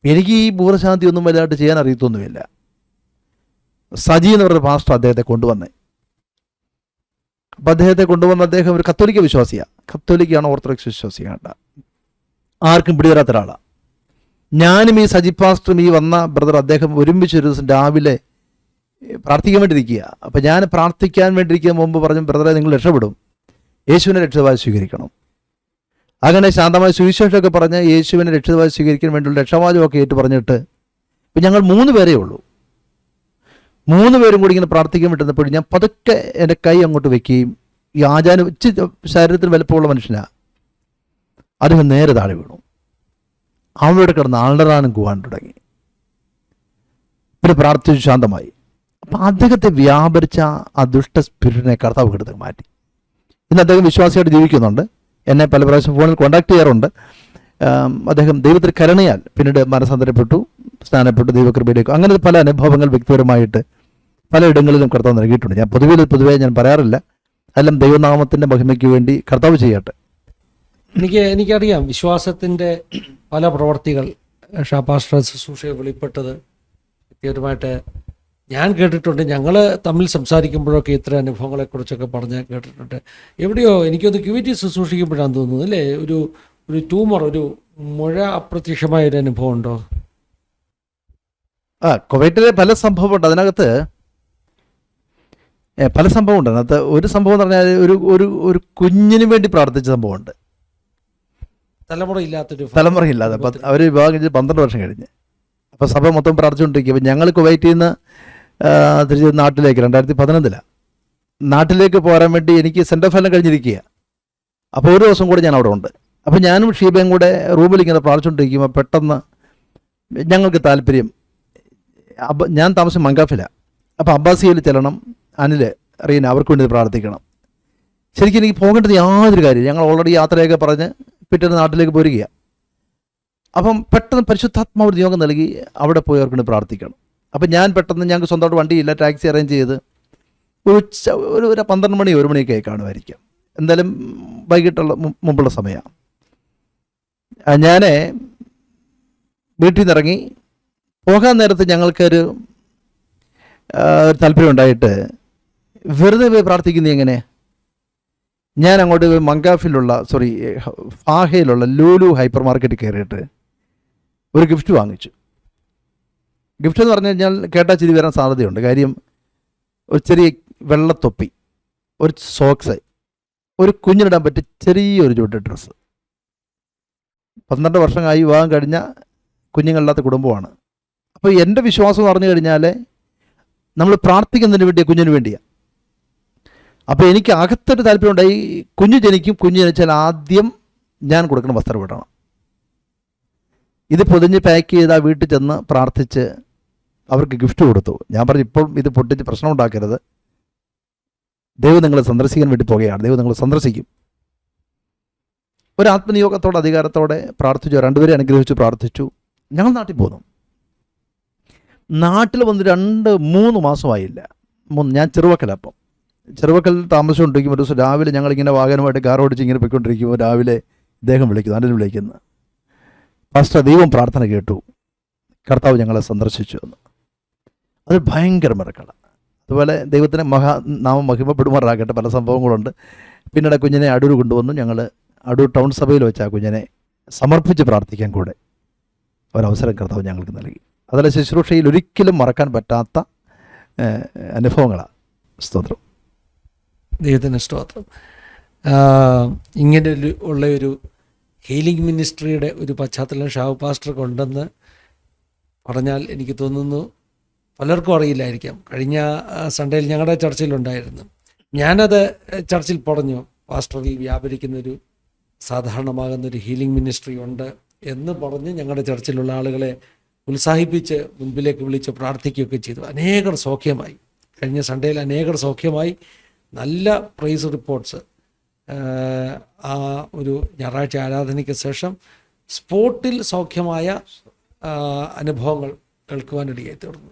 എനിക്ക് ഈ പൂർവ്വശാന്തി ഒന്നും വലുതായിട്ട് ചെയ്യാൻ അറിയത്തൊന്നുമില്ല. സജി എന്ന് പറഞ്ഞ പാസ്റ്റർ അദ്ദേഹത്തെ കൊണ്ടുവന്നേ. അപ്പം അദ്ദേഹത്തെ കൊണ്ടുവന്ന അദ്ദേഹം ഒരു കത്തോലിക്ക വിശ്വാസിയാണ്. കത്തോലിക്കാണ്, ഓർത്തഡോക്സ് വിശ്വാസിയാണ്. ആർക്കും പിടിവരാത്ത ഒരാളാണ്. ഞാനും ഈ സജി പാസ്റ്ററും ഈ വന്ന ബ്രദർ അദ്ദേഹം ഒരുമിച്ച് ഒരു ദിവസം രാവിലെ പ്രാർത്ഥിക്കാൻ വേണ്ടിയിരിക്കുക. അപ്പം ഞാൻ പ്രാർത്ഥിക്കാൻ വേണ്ടിയിരിക്കുന്ന മുമ്പ് പറഞ്ഞു, ബ്രദറെ നിങ്ങൾ രക്ഷപ്പെടും, യേശുവിനെ രക്ഷിതാവായി സ്വീകരിക്കണം. അങ്ങനെ ശാന്തമായ സുവിശേഷമൊക്കെ പറഞ്ഞ് യേശുവിനെ രക്ഷിതാവായി സ്വീകരിക്കാൻ വേണ്ടിയുള്ള രക്ഷാവാചകമൊക്കെ ഏറ്റു പറഞ്ഞിട്ട് ഇപ്പം ഞങ്ങൾ 3 പേരേ ഉള്ളൂ. 3 പേരും കൂടി ഇങ്ങനെ പ്രാർത്ഥിക്കാൻ വിട്ടുന്നപ്പോൾ ഞാൻ പതുക്കെ എൻ്റെ കൈ അങ്ങോട്ട് വെക്കുകയും, ഈ ആചാരം ശരീരത്തിന് വലുപ്പമുള്ള മനുഷ്യനാണ്, അദ്ദേഹം നേരെ താഴെ വീണു. അവിടെ കിടന്ന് ആളറാനും പോകാൻ തുടങ്ങി. പിന്നെ പ്രാർത്ഥിച്ചു ശാന്തമായി. അപ്പം അദ്ദേഹത്തെ വ്യാപരിച്ച ആ ദുഷ്ട സ്പിരിറ്റിനെ കർത്താവ് എടുത്ത് മാറ്റി. ഇന്ന് അദ്ദേഹം വിശ്വാസിയായിട്ട് ജീവിക്കുന്നുണ്ട്. എന്നെ പല പ്രാവശ്യം ഫോണിൽ കോൺടാക്ട് ചെയ്യാറുണ്ട്. അദ്ദേഹം ദൈവത്തിൽ കരുണയാൽ പിന്നീട് മനസ്സാന്തരപ്പെട്ടു, സ്നാനപ്പെട്ടു, ദൈവകൃപയിലേക്ക്. അങ്ങനെ പല അനുഭവങ്ങൾ വ്യക്തിപരമായിട്ട് പലയിടങ്ങളിലും കർത്താവ് നൽകിയിട്ടുണ്ട്. ഞാൻ പൊതുവേ ഞാൻ പറയാറില്ല. എല്ലാം ദൈവനാമത്തിൻ്റെ മഹിമയ്ക്ക് വേണ്ടി കർത്താവ് ചെയ്യട്ടെ. എനിക്കറിയാം വിശ്വാസത്തിൻ്റെ പല പ്രവർത്തികൾ ഷാപാസ്റ്റർ ശുശ്രൂഷയെ വെളിപ്പെട്ടത് വ്യക്തിപരമായിട്ട് ഞാൻ കേട്ടിട്ടുണ്ട്. ഞങ്ങൾ തമ്മിൽ സംസാരിക്കുമ്പോഴൊക്കെ ഇത്ര അനുഭവങ്ങളെക്കുറിച്ചൊക്കെ പറഞ്ഞ് കേട്ടിട്ടുണ്ട്. എവിടെയോ എനിക്കൊന്ന് ക്യൂവിറ്റി ശുശ്രൂഷിക്കുമ്പോഴാണ് തോന്നുന്നത് അല്ലേ, ഒരു ട്യൂമർ, ഒരു മുഴ അപ്രത്യക്ഷമായ ഒരു അനുഭവം ഉണ്ടോ? കുവൈറ്റിലെ പല സംഭവമുണ്ട്. അതിനകത്ത് പല സംഭവമുണ്ട്. അതിനകത്ത് ഒരു സംഭവം എന്ന് പറഞ്ഞാൽ ഒരു കുഞ്ഞിന് വേണ്ടി പ്രാർത്ഥിച്ച സംഭവമുണ്ട്. തലമുറയില്ലാതെ അവർ വിവാഹം കഴിഞ്ഞ് 12 വർഷം കഴിഞ്ഞ്. അപ്പോൾ സഭ മൊത്തം പ്രാർത്ഥിച്ചുകൊണ്ടിരിക്കുക. അപ്പോൾ ഞങ്ങൾ കുവൈറ്റിൽ നിന്ന് തിരിച്ച് നാട്ടിലേക്ക് 2011 നാട്ടിലേക്ക് പോരാൻ വേണ്ടി എനിക്ക് സെൻറ്റ് ഓഫ് എല്ലാം കഴിഞ്ഞിരിക്കുക. അപ്പോൾ ഒരു ദിവസം കൂടെ ഞാൻ അവിടെ ഉണ്ട്. അപ്പോൾ ഞാനും ഷീബയും കൂടെ റൂമിൽ ഇങ്ങനെ പ്രാർത്ഥിച്ചുകൊണ്ടിരിക്കുമ്പോൾ പെട്ടെന്ന് ഞങ്ങൾക്ക് താല്പര്യം ഞാൻ താമസം മങ്കാഫിലാണ്. അപ്പോൾ അബ്ബാസിയയിൽ ചെല്ലണം, അനിൽ, റീന അവർക്ക് വേണ്ടി പ്രാർത്ഥിക്കണം. ശരിക്കും എനിക്ക് പോകേണ്ടത് യാതൊരു കാര്യം, ഞങ്ങൾ ഓൾറെഡി യാത്രയൊക്കെ പറഞ്ഞ് പിറ്റേന്ന് നാട്ടിലേക്ക് പോരുകയാണ്. അപ്പം പെട്ടെന്ന് പരിശുദ്ധാത്മാവ് നിയോഗം നൽകി അവിടെ പോയി അവർക്ക് വേണ്ടി പ്രാർത്ഥിക്കണം. അപ്പം ഞാൻ പെട്ടെന്ന്, ഞങ്ങൾക്ക് സ്വന്തമായിട്ട് വണ്ടിയില്ല, ടാക്സി അറേഞ്ച് ചെയ്ത് ഒരു 12 മണി 1 മണിയൊക്കെ കാണുമായിരിക്കാം, എന്തായാലും വൈകിട്ടുള്ള മുമ്പുള്ള സമയമാണ്. ഞാൻ വീട്ടിൽ നിന്ന് ഇറങ്ങി പോകാൻ നേരത്ത് ഞങ്ങൾക്കൊരു താല്പര്യം ഉണ്ടായിട്ട് വെറുതെ പോയി പ്രാർത്ഥിക്കുന്നത് എങ്ങനെ. ഞാൻ അങ്ങോട്ട് മങ്കാഫിലുള്ള ഫാഹയിലുള്ള ലൂലു ഹൈപ്പർ മാർക്കറ്റിൽ കയറിയിട്ട് ഒരു ഗിഫ്റ്റ് വാങ്ങിച്ചു. ഗിഫ്റ്റ് എന്ന് പറഞ്ഞു കഴിഞ്ഞാൽ കേട്ടാൽ ചിരി വരാൻ സാധ്യതയുണ്ട്. കാര്യം ഒരു ചെറിയ വെള്ളത്തൊപ്പി, ഒരു സോക്സ്, ഒരു കുഞ്ഞിനിടാൻ പറ്റിയ ചെറിയൊരു ജോഡി ഡ്രസ്സ്. 12 വർഷമായി വിവാഹം കഴിഞ്ഞ കുഞ്ഞുങ്ങളില്ലാത്ത കുടുംബമാണ്. അപ്പോൾ എൻ്റെ വിശ്വാസം എന്ന് പറഞ്ഞു കഴിഞ്ഞാൽ നമ്മൾ പ്രാർത്ഥിക്കുന്നതിന് വേണ്ടിയാണ്, കുഞ്ഞിന് വേണ്ടിയാണ്. അപ്പോൾ എനിക്ക് അകത്തൊരു താല്പര്യം ഉണ്ടായി, കുഞ്ഞ് ജനിക്കും, കുഞ്ഞ് ജനിച്ചാൽ ആദ്യം ഞാൻ കൊടുക്കുന്ന വസ്ത്രം ഇടണം. ഇത് പൊതിഞ്ഞ് പാക്ക് ചെയ്ത് ആ വീട്ടിൽ ചെന്ന് പ്രാർത്ഥിച്ച് അവർക്ക് ഗിഫ്റ്റ് കൊടുത്തു. ഞാൻ പറഞ്ഞു, ഇപ്പോൾ ഇത് പൊട്ടിച്ച് പ്രശ്നം ഉണ്ടാക്കരുത്, ദൈവം നിങ്ങളെ സന്ദർശിക്കാൻ വേണ്ടി പോകുകയാണ്, ദൈവം നിങ്ങളെ സന്ദർശിക്കും. ഒരു ആത്മനിയോഗത്തോടെ അധികാരത്തോടെ പ്രാർത്ഥിച്ചു, രണ്ടുപേരെ അനുഗ്രഹിച്ചു പ്രാർത്ഥിച്ചു. ഞങ്ങൾ നാട്ടിൽ പോന്നു. നാട്ടിൽ വന്ന് 2-3 മാസമായില്ല. ഞാൻ ചെറുവക്കലപ്പം ചെറുവക്കൽ താമസിച്ചുകൊണ്ടിരിക്കുമ്പോൾ ഒരു ദിവസം രാവിലെ ഞങ്ങളിങ്ങനെ വാഹനമായിട്ട് കാർ ഓടിച്ച് ഇങ്ങനെ പോയിക്കൊണ്ടിരിക്കുമ്പോൾ രാവിലെ ഇദ്ദേഹം വിളിക്കുന്നു, ആരും വിളിക്കുന്നു, പാസ്റ്റർ ദൈവം പ്രാർത്ഥന കേട്ടു, കർത്താവ് ഞങ്ങളെ സന്ദർശിച്ചു എന്ന്. അത് ഭയങ്കര മറക്കണം. അതുപോലെ ദൈവത്തിന് നാമം മഹിമപ്പെടുമാറാകട്ടെ, പല സംഭവങ്ങളുണ്ട്. പിന്നീട് കുഞ്ഞിനെ അടൂർ കൊണ്ടുവന്നു. ഞങ്ങൾ അടൂർ ടൗൺ സഭയിൽ വെച്ച് ആ കുഞ്ഞിനെ സമർപ്പിച്ച് പ്രാർത്ഥിക്കാൻ കൂടെ ഒരവസരം കർത്താവ് ഞങ്ങൾക്ക് നൽകി. അതുപോലെ ശുശ്രൂഷയിൽ ഒരിക്കലും മറക്കാൻ പറ്റാത്ത അനുഭവങ്ങളാണ്. സ്തോത്രം, ദൈവത്തിന് സ്തോത്രം. ഇങ്ങനെ ഉള്ളൊരു ഹീലിംഗ് മിനിസ്ട്രിയുടെ ഒരു പശ്ചാത്തലം ഷാഹു പാസ്റ്റർക്ക് ഉണ്ടെന്ന് പറഞ്ഞാൽ എനിക്ക് തോന്നുന്നു പലർക്കും അറിയില്ലായിരിക്കാം. കഴിഞ്ഞ സൺഡേയിൽ ഞങ്ങളുടെ ചർച്ചിലുണ്ടായിരുന്നു. ഞാനത് ചർച്ചിൽ പറഞ്ഞു, പാസ്റ്ററിൽ വ്യാപരിക്കുന്നൊരു സാധാരണമാകുന്നൊരു ഹീലിംഗ് മിനിസ്ട്രി ഉണ്ട് എന്ന് പറഞ്ഞ് ഞങ്ങളുടെ ചർച്ചിലുള്ള ആളുകളെ ഉത്സാഹിപ്പിച്ച് മുൻപിലേക്ക് വിളിച്ച് പ്രാർത്ഥിക്കുകയൊക്കെ ചെയ്തു. അനേകർ സൗഖ്യമായി. കഴിഞ്ഞ സൺഡേയിൽ അനേകർ സൗഖ്യമായി. നല്ല പ്രൈസ് റിപ്പോർട്ട്സ് ആ ഒരു ഞായറാഴ്ച ആരാധനയ്ക്ക് ശേഷം സ്പോട്ടിൽ സൗഖ്യമായ അനുഭവങ്ങൾ കേൾക്കുവാനിടയായി തീർന്നു.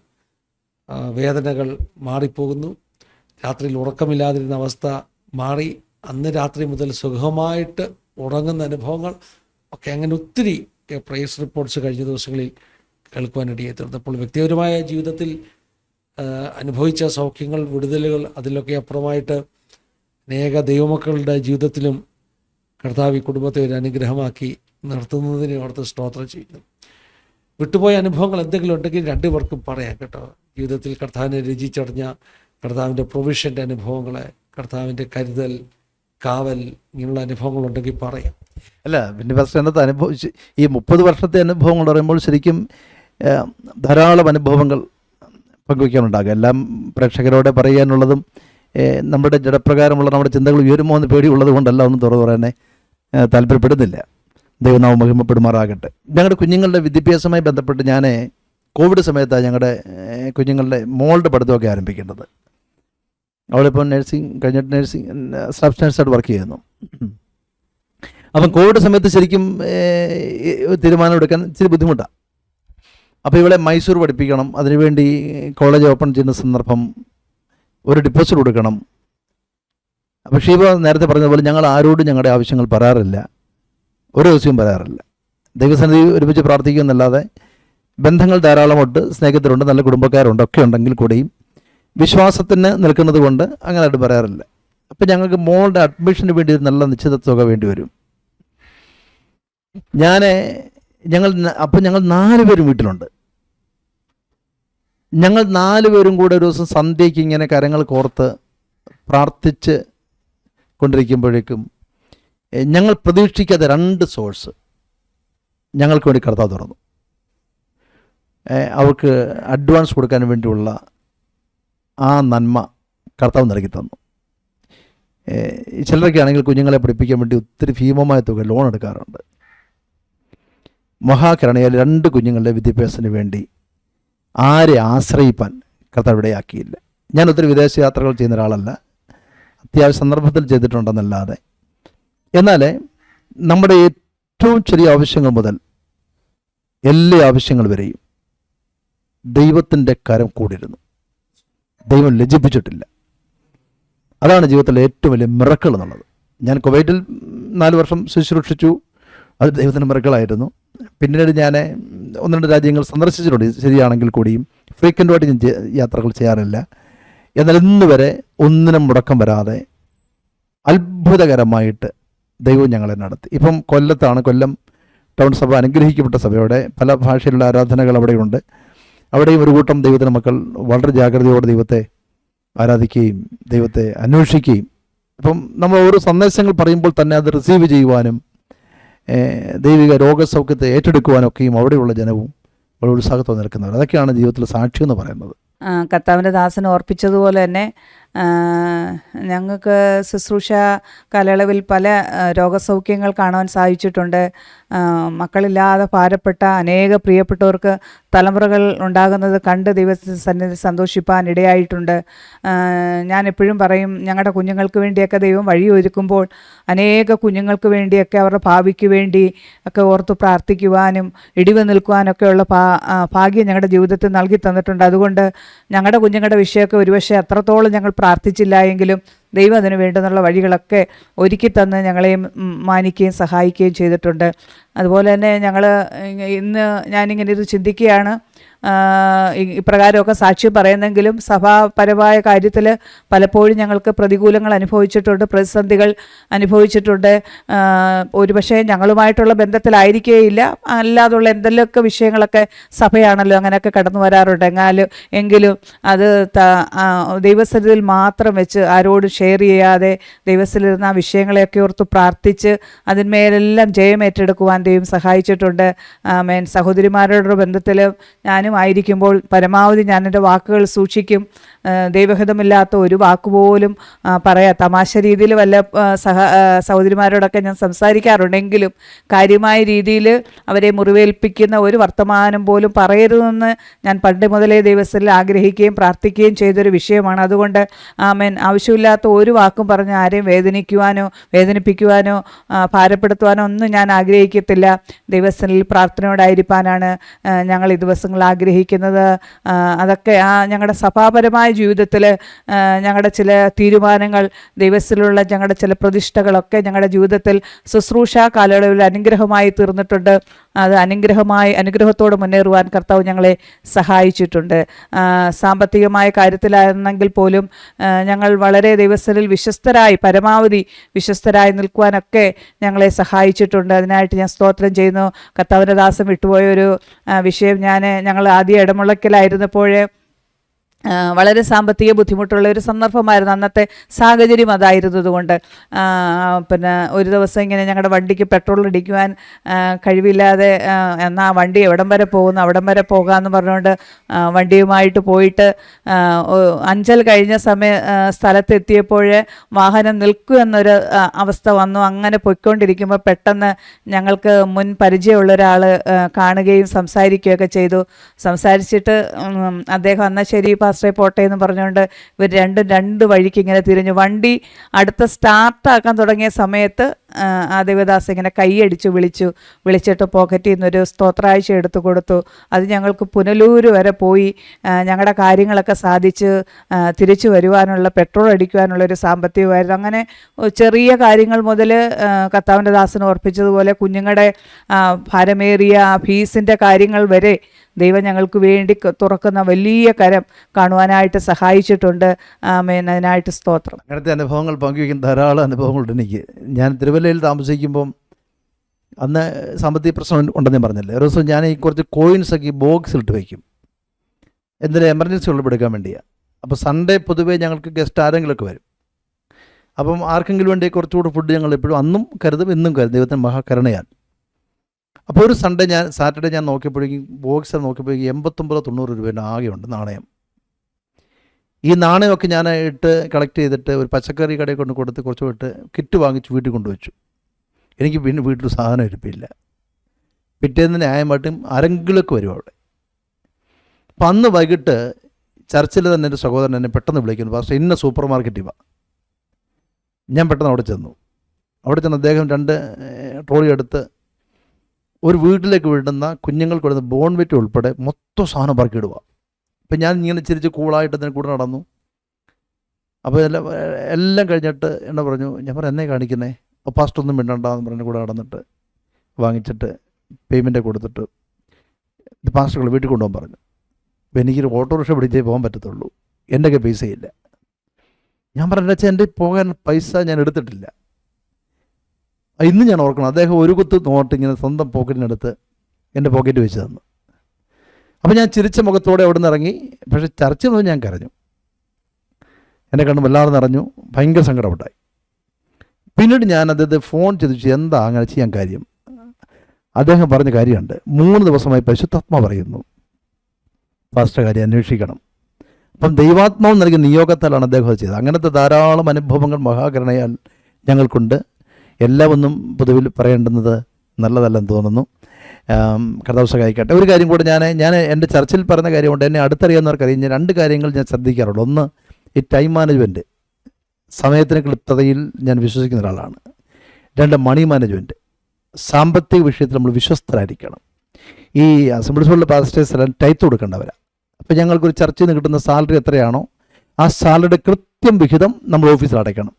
വേദനകൾ മാറിപ്പോകുന്നു. രാത്രിയിൽ ഉറക്കമില്ലാതിരുന്ന അവസ്ഥ മാറി. അന്ന് രാത്രി മുതൽ സുഖമായിട്ട് ഉറങ്ങുന്ന അനുഭവങ്ങൾ ഒക്കെ അങ്ങനെ ഒത്തിരി പ്രൈസ് റിപ്പോർട്ട്സ് കഴിഞ്ഞ ദിവസങ്ങളിൽ കേൾക്കുവാനിടയായി തീർന്നു. അപ്പോൾ വ്യക്തിപരമായ ജീവിതത്തിൽ അനുഭവിച്ച സൗഖ്യങ്ങൾ, വിടുതലുകൾ, അതിലൊക്കെ അപ്പുറമായിട്ട് അനേക ദൈവമക്കളുടെ ജീവിതത്തിലും കർത്താവ് ഈ കുടുംബത്തെ ഒരു അനുഗ്രഹമാക്കി നിർത്തുന്നതിനെ ഓർത്ത് സ്തോത്രം ചെയ്യുന്നു. വിട്ടുപോയ അനുഭവങ്ങൾ എന്തെങ്കിലും ഉണ്ടെങ്കിൽ രണ്ടുപേർക്കും പറയാം കേട്ടോ. ജീവിതത്തിൽ കർത്താവിനെ രുചിച്ചറിഞ്ഞ കർത്താവിൻ്റെ പ്രൊവിഷൻ്റെ അനുഭവങ്ങളെ, കർത്താവിൻ്റെ കരുതൽ, കാവൽ, ഇങ്ങനെയുള്ള അനുഭവങ്ങളുണ്ടെങ്കിൽ പറയാം. അല്ല പിന്നെ ഫസ്റ്റ് എന്നത്തെ അനുഭവിച്ച് ഈ 30 വർഷത്തെ അനുഭവങ്ങൾ പറയുമ്പോൾ ശരിക്കും ധാരാളം അനുഭവങ്ങൾ പങ്കുവയ്ക്കാനുണ്ടാകും. എല്ലാം പ്രേക്ഷകരോടെ പറയാനുള്ളതും നമ്മുടെ ജഡപ്രകാരമുള്ള നമ്മുടെ ചിന്തകൾ ഉയരുമോ എന്ന് പേടിയുള്ളത് കൊണ്ടല്ല ഒന്നും തുറന്നു പറയാനേ താല്പര്യപ്പെടുന്നില്ല. ദൈവനാമം മഹിമപ്പെടുമാറാകട്ടെ. ഞങ്ങളുടെ കുഞ്ഞുങ്ങളുടെ വിദ്യാഭ്യാസവുമായി ബന്ധപ്പെട്ട് ഞാൻ കോവിഡ് സമയത്താണ് ഞങ്ങളുടെ കുഞ്ഞുങ്ങളുടെ മോളുടെ പഠിത്തമൊക്കെ ആരംഭിക്കേണ്ടത്. അവളിപ്പോൾ നഴ്സിംഗ് കഴിഞ്ഞിട്ട് സ്റ്റാഫ് നഴ്സായിട്ട് വർക്ക് ചെയ്യുന്നു. അപ്പം കോവിഡ് സമയത്ത് ശരിക്കും തീരുമാനം എടുക്കാൻ ഇച്ചിരി ബുദ്ധിമുട്ടാണ്. അപ്പോൾ ഇവളെ മൈസൂർ പഠിപ്പിക്കണം. അതിനുവേണ്ടി കോളേജ് ഓപ്പൺ ചെയ്യുന്ന സന്ദർഭം ഒരു ഡിപ്പോസിറ്റ് കൊടുക്കണം. അപ്പോൾ ഷീബ നേരത്തെ പറഞ്ഞതുപോലെ ഞങ്ങൾ ആരോടും ഞങ്ങളുടെ ആവശ്യങ്ങൾ പറയാറില്ല, ഒരു ദിവസവും പറയാറില്ല. ദൈവസന്നിധി ഒരുമിച്ച് പ്രാർത്ഥിക്കുമെന്നല്ലാതെ ബന്ധങ്ങൾ ധാരാളമുണ്ട്, സ്നേഹത്തിലുണ്ട്, നല്ല കുടുംബക്കാരുണ്ട്, ഒക്കെ ഉണ്ടെങ്കിൽ കൂടിയും വിശ്വാസത്തിന് നിൽക്കുന്നത് കൊണ്ട് അങ്ങനെയായിട്ട് പറയാറില്ല. അപ്പം ഞങ്ങൾക്ക് മോളുടെ അഡ്മിഷന് വേണ്ടി ഒരു നല്ല നിശ്ചിത തുക വേണ്ടി വരും. ഞങ്ങൾ 4 പേരും വീട്ടിലുണ്ട്. ഞങ്ങൾ 4 പേരും കൂടെ ഒരു ദിവസം സന്ധ്യയ്ക്ക് ഇങ്ങനെ കരങ്ങൾ കോർത്ത് പ്രാർത്ഥിച്ച് കൊണ്ടിരിക്കുമ്പോഴേക്കും ഞങ്ങൾ പ്രതീക്ഷിക്കാത്ത 2 സോഴ്സ് ഞങ്ങൾക്ക് വേണ്ടി കർത്താവ് തുറന്നു. അവർക്ക് അഡ്വാൻസ് കൊടുക്കാൻ വേണ്ടിയുള്ള ആ നന്മ കർത്താവ് നൽകി തന്നു. ചിലരൊക്കെ ആണെങ്കിൽ കുഞ്ഞുങ്ങളെ പഠിപ്പിക്കാൻ വേണ്ടി ഒത്തിരി ഭീമമായ തുക ലോൺ എടുക്കാറുണ്ട്. മഹാകരുണയാൽ 2 കുഞ്ഞുങ്ങളുടെ വിദ്യാഭ്യാസത്തിന് വേണ്ടി ആരെ ആശ്രയിപ്പാൻ കർത്താവ് ഇടയാക്കിയില്ല. ഞാൻ ഒത്തിരി വിദേശ യാത്രകൾ ചെയ്യുന്ന ഒരാളല്ല, അത്യാവശ്യ സന്ദർഭത്തിൽ ചെയ്തിട്ടുണ്ടെന്നല്ലാതെ. എന്നാൽ നമ്മുടെ ഏറ്റവും ചെറിയ ആവശ്യങ്ങൾ മുതൽ എല്ലാ ആവശ്യങ്ങൾ വരെയും ദൈവത്തിൻ്റെ കരം കൂടിയിരുന്നു. ദൈവം ലജ്ജിപ്പിച്ചിട്ടില്ല. അതാണ് ജീവിതത്തിലെ ഏറ്റവും വലിയ മിറക്കിൾ എന്നുള്ളത്. ഞാൻ കുവൈറ്റിൽ 4 വർഷം ശുശ്രൂഷിച്ചു. അത് ദൈവത്തിൻ്റെ മിറക്കിളായിരുന്നു. പിന്നീട് ഞാൻ 1-2 രാജ്യങ്ങൾ സന്ദർശിച്ചിട്ടുണ്ട്. ശരിയാണെങ്കിൽ കൂടിയും ഫ്രീക്വൻ്റായിട്ട് ഞാൻ യാത്രകൾ ചെയ്യാറില്ല. എന്നാൽ ഇന്ന് വരെ ഒന്നിനും മുടക്കം വരാതെ അത്ഭുതകരമായിട്ട് ദൈവം ഞങ്ങളെ നടത്തി. ഇപ്പം കൊല്ലത്താണ്. കൊല്ലം ടൗൺ സഭ അനുഗ്രഹിക്കപ്പെട്ട സഭയോടെ പല ഭാഷയിലുള്ള ആരാധനകൾ അവിടെയുണ്ട്. അവിടെയും ഒരു കൂട്ടം ദൈവത്തിൻ്റെ മക്കൾ വളരെ ജാഗ്രതയോടെ ദൈവത്തെ ആരാധിക്കുകയും ദൈവത്തെ അന്വേഷിക്കുകയും, ഇപ്പം നമ്മൾ ഓരോ സന്ദേശങ്ങൾ പറയുമ്പോൾ തന്നെ അത് റിസീവ് ചെയ്യുവാനും ദൈവിക രോഗസൗഖ്യത്തെ ഏറ്റെടുക്കുവാനൊക്കെയും അവിടെയുള്ള ജനവും വളരെ ഉത്സാഹത്തോടെ നിൽക്കുന്നവർ. അതൊക്കെയാണ് ജീവിതത്തിൽ സാക്ഷ്യം എന്ന് പറയുന്നത്. കർത്താവിൻ്റെ ദാസൻ ഓർപ്പിച്ചതുപോലെ തന്നെ ഞങ്ങൾക്ക് ശുശ്രൂഷ കാലയളവിൽ പല രോഗസൗഖ്യങ്ങൾ കാണുവാൻ സാധിച്ചിട്ടുണ്ട്. മക്കളില്ലാതെ ഭാരപ്പെട്ട അനേക പ്രിയപ്പെട്ടവർക്ക് തലമുറകൾ ഉണ്ടാകുന്നത് കണ്ട് ദൈവത്തിൻ്റെ സന്നിധി സന്തോഷിപ്പാൻ ഇടയായിട്ടുണ്ട്. ഞാൻ എപ്പോഴും പറയും, ഞങ്ങളുടെ കുഞ്ഞുങ്ങൾക്ക് വേണ്ടിയൊക്കെ ദൈവം വഴിയൊരുക്കുമ്പോൾ അനേക കുഞ്ഞുങ്ങൾക്ക് വേണ്ടിയൊക്കെ അവരുടെ ഭാവിക്ക് വേണ്ടി ഒക്കെ ഓർത്ത് പ്രാർത്ഥിക്കുവാനും ഇടിവ് നിൽക്കുവാനൊക്കെയുള്ള ഭാഗ്യം ഞങ്ങളുടെ ജീവിതത്തിൽ നൽകി തന്നിട്ടുണ്ട്. അതുകൊണ്ട് ഞങ്ങളുടെ കുഞ്ഞുങ്ങളുടെ വിഷയമൊക്കെ ഒരുപക്ഷെ അത്രത്തോളം ഞങ്ങൾ പ്രാർത്ഥിച്ചില്ല എങ്കിലും ദൈവം അതിന് വേണ്ടുന്നുള്ള വഴികളൊക്കെ ഒരുക്കി തന്ന് ഞങ്ങളെയും മാനിക്കുകയും സഹായിക്കുകയും ചെയ്തിട്ടുണ്ട്. അതുപോലെ തന്നെ ഇന്ന് ഞാനിങ്ങനെ ഇത് ചിന്തിക്കുകയാണ്. ഇപ്രകാരമൊക്കെ സാക്ഷ്യം പറയുന്നെങ്കിലും സഭാപരമായ കാര്യത്തിൽ പലപ്പോഴും ഞങ്ങൾക്ക് പ്രതികൂലങ്ങൾ അനുഭവിച്ചിട്ടുണ്ട്, പ്രതിസന്ധികൾ അനുഭവിച്ചിട്ടുണ്ട്. ഒരുപക്ഷെ ഞങ്ങളുമായിട്ടുള്ള ബന്ധത്തിലായിരിക്കുകയില്ല, അല്ലാതുള്ള എന്തെങ്കിലുമൊക്കെ വിഷയങ്ങളൊക്കെ സഭയാണല്ലോ അങ്ങനെയൊക്കെ കടന്നു വരാറുണ്ട്. എങ്കിലും അത് ദൈവസന്നിധിയിൽ മാത്രം വെച്ച് ആരോടും ഷെയർ ചെയ്യാതെ ദൈവത്തിലിരുന്ന ആ വിഷയങ്ങളെയൊക്കെ ഓർത്ത് പ്രാർത്ഥിച്ച് അതിന്മേലെല്ലാം ജയം ഏറ്റെടുക്കുവാൻ ദൈവം സഹായിച്ചിട്ടുണ്ട്. സഹോദരിമാരുടെ ബന്ധത്തിൽ ഞാനും ആയിരിക്കുമ്പോൾ പരമാവധി ഞാൻ എൻ്റെ വാക്കുകൾ സൂക്ഷിക്കും. ദൈവഹിതമില്ലാത്ത ഒരു വാക്കുപോലും തമാശ രീതിയിൽ വല്ല സഹോദരിമാരോടൊക്കെ ഞാൻ സംസാരിക്കാറുണ്ടെങ്കിലും കാര്യമായ രീതിയിൽ അവരെ മുറിവേൽപ്പിക്കുന്ന ഒരു വർത്തമാനം പോലും പറയരുതെന്ന് ഞാൻ പണ്ട് മുതലേ ദൈവത്തിൽ ആഗ്രഹിക്കുകയും പ്രാർത്ഥിക്കുകയും ചെയ്തൊരു വിഷയമാണ്. അതുകൊണ്ട് ആവശ്യമില്ലാത്ത ഒരു വാക്കും പറഞ്ഞ് ആരെയും വേദനിപ്പിക്കുവാനോ ഭാരപ്പെടുത്തുവാനോ ഒന്നും ഞാൻ ആഗ്രഹിക്കത്തില്ല. ദൈവത്തിൽ പ്രാർത്ഥനയോടായിരിക്കാനാണ് ഞങ്ങൾ ഈ ദിവസങ്ങൾ ആഗ്രഹിക്കുന്നത്. അതൊക്കെ ഞങ്ങളുടെ സഭാപരമായ ജീവിതത്തിൽ ഞങ്ങളുടെ ചില തീരുമാനങ്ങൾ, ദൈവത്തിലുള്ള ഞങ്ങളുടെ ചില പ്രതിഷ്ഠകളൊക്കെ ഞങ്ങളുടെ ജീവിതത്തിൽ ശുശ്രൂഷ കാലയളവിൽ അനുഗ്രഹമായി തീർന്നിട്ടുണ്ട്. അത് അനുഗ്രഹത്തോടെ മുന്നേറുവാൻ കർത്താവ് ഞങ്ങളെ സഹായിച്ചിട്ടുണ്ട്. സാമ്പത്തികമായ കാര്യത്തിലായിരുന്നെങ്കിൽ പോലും ഞങ്ങൾ വളരെ ദൈവസ്ഥലിൽ പരമാവധി വിശ്വസ്തരായി നിൽക്കുവാനൊക്കെ ഞങ്ങളെ സഹായിച്ചിട്ടുണ്ട്. അതിനായിട്ട് ഞാൻ സ്തോത്രം ചെയ്യുന്നു. കർത്താവിൻ്റെ ദാസം വിട്ടുപോയൊരു വിഷയം, ഞങ്ങൾ ആദ്യം ഇടമുളയ്ക്കലായിരുന്നപ്പോൾ വളരെ സാമ്പത്തിക ബുദ്ധിമുട്ടുള്ള ഒരു സന്ദർഭമായിരുന്നു. അന്നത്തെ സാഹചര്യം അതായിരുന്നതുകൊണ്ട് ഒരു ദിവസം ഇങ്ങനെ ഞങ്ങളുടെ വണ്ടിക്ക് പെട്രോൾ അടിക്കുവാൻ കഴിവില്ലാതെ, എന്നാൽ വണ്ടി എവിടം വരെ പോകുന്നു അവിടം വരെ പോകാമെന്ന് പറഞ്ഞുകൊണ്ട് വണ്ടിയുമായിട്ട് പോയിട്ട് അഞ്ചൽ കഴിഞ്ഞ സ്ഥലത്തെത്തിയപ്പോൾ വാഹനം നിൽക്കും എന്നൊരു അവസ്ഥ വന്നു. അങ്ങനെ പൊയ്ക്കൊണ്ടിരിക്കുമ്പോൾ പെട്ടെന്ന് ഞങ്ങൾക്ക് മുൻ പരിചയമുള്ള ഒരാൾ കാണുകയും സംസാരിക്കുകയൊക്കെ ചെയ്തു. സംസാരിച്ചിട്ട് അദ്ദേഹം എന്നാൽ ശരി പാസ്റ്ററെ പോട്ടെ എന്ന് പറഞ്ഞുകൊണ്ട് ഇവർ രണ്ട് വഴിക്ക് ഇങ്ങനെ തിരിഞ്ഞു. വണ്ടി അടുത്ത സ്റ്റാർട്ടാക്കാൻ തുടങ്ങിയ സമയത്ത് ആ ദേവദാസ് ഇങ്ങനെ കൈയടിച്ചു വിളിച്ചിട്ട് പോക്കറ്റിൽ നിന്നൊരു സ്തോത്രാഴ്ച എടുത്തു കൊടുത്തു. അത് ഞങ്ങൾക്ക് പുനലൂര് വരെ പോയി ഞങ്ങളുടെ കാര്യങ്ങളൊക്കെ സാധിച്ച് തിരിച്ചു വരുവാനുള്ള, പെട്രോൾ അടിക്കുവാനുള്ളൊരു സാമ്പത്തികമായിരുന്നു. അങ്ങനെ ചെറിയ കാര്യങ്ങൾ മുതൽ കർത്താവിൻ്റെ ദാസന് ഓർപ്പിച്ചതുപോലെ കുഞ്ഞുങ്ങളുടെ ഭാരമേറിയ ഫീസിൻ്റെ കാര്യങ്ങൾ വരെ ദൈവം ഞങ്ങൾക്ക് വേണ്ടി തുറക്കുന്ന വലിയ കരം കാണുവാനായിട്ട് സഹായിച്ചിട്ടുണ്ട്. അതിനായിട്ട് സ്തോത്രം. അങ്ങനത്തെ അനുഭവങ്ങൾ പങ്കുവയ്ക്കുന്ന ധാരാളം അനുഭവങ്ങളുണ്ട് എനിക്ക്. ഞാൻ തിരുവല്ലയിൽ താമസിക്കുമ്പം അന്ന് സാമ്പത്തിക പ്രശ്നം ഉണ്ടെന്ന് പറഞ്ഞില്ലേ, ഒരു ദിവസം ഞാൻ ഈ കുറച്ച് കോയിൻസൊക്കെ ബോക്സിലിട്ട് വയ്ക്കും, എന്തെങ്കിലും എമർജൻസി ഉള്ളപ്പോൾ എടുക്കാൻ വേണ്ടിയാണ്. അപ്പോൾ സൺഡേ പൊതുവേ ഞങ്ങൾക്ക് ഗസ്റ്റ് ആരെങ്കിലുമൊക്കെ വരും. അപ്പം ആർക്കെങ്കിലും വേണ്ടി കുറച്ചുകൂടി ഫുഡ് ഞങ്ങൾ എപ്പോഴും അന്നും കരുതും, ഇന്നും കരുതും, ദൈവത്തിന് മഹാകരുണയാൽ. അപ്പോൾ ഒരു സാറ്റർഡേ ഞാൻ നോക്കിയപ്പോഴേക്കും ബോക്സ് നോക്കിയപ്പോഴേക്കും 89-90 രൂപേൻ്റെ ആകെയുണ്ട് നാണയം. ഈ നാണയമൊക്കെ ഞാൻ കളക്ട് ചെയ്തിട്ട് ഒരു പച്ചക്കറി കടയിൽ കൊണ്ട് കൊടുത്ത് കുറച്ച് കിറ്റ് വാങ്ങിച്ച് വീട്ടിൽ കൊണ്ടുവച്ചു. എനിക്ക് പിന്നെ വീട്ടിൽ സാധനം ഇരിപ്പില്ല. പിറ്റേന്ന് ന്യായമായിട്ടും ആരെങ്കിലുമൊക്കെ വരും അവിടെ. അപ്പം അന്ന് വൈകിട്ട് ചർച്ചിൽ തന്നെ എൻ്റെ സഹോദരൻ എന്നെ പെട്ടെന്ന് വിളിക്കുന്നു, പാസ്റ്റർ ഇന്ന സൂപ്പർ മാർക്കറ്റിൽ വാ. ഞാൻ പെട്ടെന്ന് അവിടെ ചെന്നു. അവിടെ ചെന്ന് അദ്ദേഹം 2 ട്രോളി എടുത്ത് ഒരു വീട്ടിലേക്ക് വിടുന്ന കുഞ്ഞുങ്ങൾക്ക് വിടുന്ന ബോൺവിറ്റ് ഉൾപ്പെടെ മൊത്തം സാധനം പറക്കിയിടുക. അപ്പം ഞാൻ ഇങ്ങനെ ചിരിച്ച് കൂളായിട്ട് അതിന് കൂടെ നടന്നു. അപ്പോൾ എല്ലാം കഴിഞ്ഞിട്ട് എന്നെ പറഞ്ഞു, ഞാൻ പറഞ്ഞു എന്നെ കാണിക്കുന്നേ, അപ്പോൾ പാസ്റ്റർ ഒന്നും മിണ്ടണ്ടെന്ന് പറഞ്ഞ് കൂടെ നടന്നിട്ട് വാങ്ങിച്ചിട്ട് പേയ്മെൻറ്റ് കൊടുത്തിട്ട് പാസ്റ്ററുകൾ വീട്ടിൽ കൊണ്ടുപോകാൻ പറഞ്ഞു. അപ്പോൾ എനിക്കൊരു ഓട്ടോറിക്ഷ പിടിച്ചേ പോകാൻ പറ്റത്തുള്ളൂ, എൻ്റെ ഒക്കെ പൈസയില്ല. ഞാൻ പറഞ്ഞ വെച്ചാൽ എൻ്റെ പോകാൻ പൈസ ഞാൻ എടുത്തിട്ടില്ല. ഇന്ന് ഞാൻ ഓർക്കണം, അദ്ദേഹം ഒരു കുത്ത് നോട്ട് ഇങ്ങനെ സ്വന്തം പോക്കറ്റിനടുത്ത് എൻ്റെ പോക്കറ്റ് വെച്ച് തന്നു. അപ്പോൾ ഞാൻ ചിരിച്ച മുഖത്തോടെ അവിടെ നിന്ന് ഇറങ്ങി. പക്ഷേ ചർച്ചിൽ നിന്ന് ഞാൻ കരഞ്ഞു, എന്നെ കണ്ട് വല്ലാതെ നിറഞ്ഞു, ഭയങ്കര സങ്കടമുണ്ടായി. പിന്നീട് ഞാൻ അദ്ദേഹത്തെ ഫോൺ ചോദിച്ചു, എന്താ അങ്ങനെ ചെയ്യാൻ കാര്യം? അദ്ദേഹം പറഞ്ഞ കാര്യമുണ്ട്, 3 ദിവസമായി പരിശുദ്ധാത്മാ പറയുന്നു പാസ്റ്റർ കാര്യം അന്വേഷിക്കണം. അപ്പം ദൈവാത്മാവ് നൽകിയ നിയോഗത്താലാണ് അദ്ദേഹം അത് ചെയ്തത്. അങ്ങനത്തെ ധാരാളം അനുഭവങ്ങൾ മഹാകരുണയാൽ ഞങ്ങൾക്കുണ്ട്. എല്ലാം ഒന്നും പൊതുവിൽ പറയേണ്ടുന്നത് നല്ലതല്ലെന്ന് തോന്നുന്നു. കർത്താവ് സഹായിക്കട്ടെ. ഒരു കാര്യം കൂടെ ഞാൻ എൻ്റെ ചർച്ചിൽ പറഞ്ഞ കാര്യമുണ്ട്. എന്നെ അടുത്തറിയാവുന്നവർക്കറിയാം, ഞാൻ 2 കാര്യങ്ങൾ ഞാൻ ശ്രദ്ധിക്കാറുള്ളൂ. ഒന്ന്, ഈ ടൈം മാനേജ്മെൻറ്റ്, സമയത്തിന് ക്ലിപ്തതയിൽ ഞാൻ വിശ്വസിക്കുന്ന ഒരാളാണ്. 2, മണി മാനേജ്മെൻറ്റ്, സാമ്പത്തിക വിഷയത്തിൽ നമ്മൾ വിശ്വസ്തരായിരിക്കണം. ഈ അസംബ്ലീസിലുള്ള പാസ്റ്റേഴ്സ് എല്ലാം ടൈത്ത് കൊടുക്കേണ്ടവരാണ്. അപ്പോൾ ഞങ്ങൾക്കൊരു ചർച്ചയിൽ നിന്ന് കിട്ടുന്ന സാലറി എത്രയാണോ ആ സാലറിയുടെ കൃത്യം വിഹിതം നമ്മൾ ഓഫീസിൽ അടയ്ക്കണം.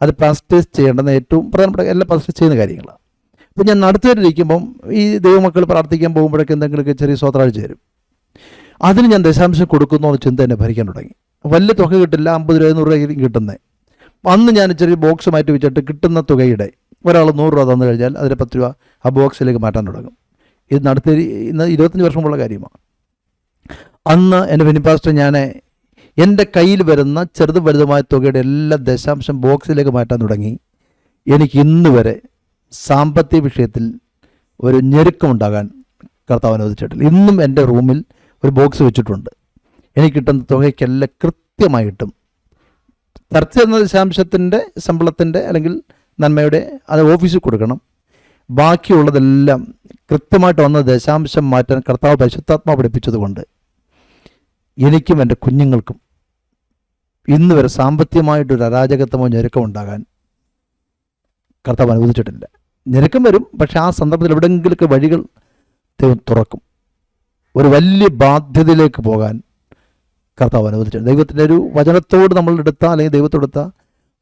അത് പാസ്റ്റേഴ്സ് ചെയ്യേണ്ടുന്ന ഏറ്റവും പ്രധാനപ്പെട്ട എല്ലാ പാസ്റ്റേഴ്സ് ചെയ്യുന്ന കാര്യങ്ങളാണ്. അപ്പോൾ ഞാൻ നടത്തിവരിക്കുമ്പം ഈ ദൈവമക്കൾ പ്രാർത്ഥിക്കാൻ പോകുമ്പോഴൊക്കെ എന്തെങ്കിലുമൊക്കെ ചെറിയ സ്വത്രാഴ്ച വരും. അതിന് ഞാൻ ദശാംശം കൊടുക്കുന്നു എന്ന ചിന്ത എന്നെ ഭരിക്കാൻ തുടങ്ങി. വലിയ തുക കിട്ടില്ല, 50 രൂപ 100 രൂപ കിട്ടുന്നത്. അന്ന് ഞാൻ ചെറിയ ബോക്സ് മാറ്റി വെച്ചിട്ട് കിട്ടുന്ന തുകയുടെ ഒരാൾ 100 രൂപ തന്നു കഴിഞ്ഞാൽ അതിൽ 10 രൂപ ആ ബോക്സിലേക്ക് മാറ്റാൻ തുടങ്ങും. ഇത് ഇന്ന് 25 വർഷം മുമ്പുള്ള കാര്യമാണ്. അന്ന് എൻ്റെ വിനിപാസ്റ്റർ ഞാൻ എൻ്റെ കയ്യിൽ വരുന്ന ചെറുതും വലുതുമായ തുകയുടെ എല്ലാ ദശാംശം ബോക്സിലേക്ക് മാറ്റാൻ തുടങ്ങി. എനിക്ക് ഇന്ന് വരെ സാമ്പത്തിക വിഷയത്തിൽ ഒരു ഞെരുക്കമുണ്ടാകാൻ കർത്താവ് അനുവദിച്ചിട്ടില്ല. ഇന്നും എൻ്റെ റൂമിൽ ഒരു ബോക്സ് വെച്ചിട്ടുണ്ട്. എനിക്ക് കിട്ടുന്ന തുകയ്ക്കെല്ലാം കൃത്യമായിട്ടും ചർച്ച എന്ന ദശാംശത്തിൻ്റെ ശമ്പളത്തിൻ്റെ അല്ലെങ്കിൽ നന്മയുടെ അത് ഓഫീസിൽ കൊടുക്കണം. ബാക്കിയുള്ളതെല്ലാം കൃത്യമായിട്ട് വന്ന ദശാംശം മാറ്റാൻ കർത്താവ് പരിശുദ്ധാത്മാവ് പഠിപ്പിച്ചതുകൊണ്ട് എനിക്കും എൻ്റെ കുഞ്ഞുങ്ങൾക്കും ഇന്ന് വരെ സാമ്പത്തികമായിട്ടൊരു അരാജകത്വമോ ഞെരുക്കമോ ഉണ്ടാകാൻ കർത്താവ് അനുവദിച്ചിട്ടില്ല. ഞെരുക്കം വരും, പക്ഷേ ആ സന്ദർഭത്തിൽ എവിടെയെങ്കിലൊക്കെ വഴികൾ ദൈവം തുറക്കും. ഒരു വലിയ ബാധ്യതയിലേക്ക് പോകാൻ കർത്താവ് അനുവദിച്ചിട്ടുണ്ട്. ദൈവത്തിൻ്റെ ഒരു വചനത്തോട് നമ്മൾ എടുത്ത അല്ലെങ്കിൽ ദൈവത്തോടെടുത്ത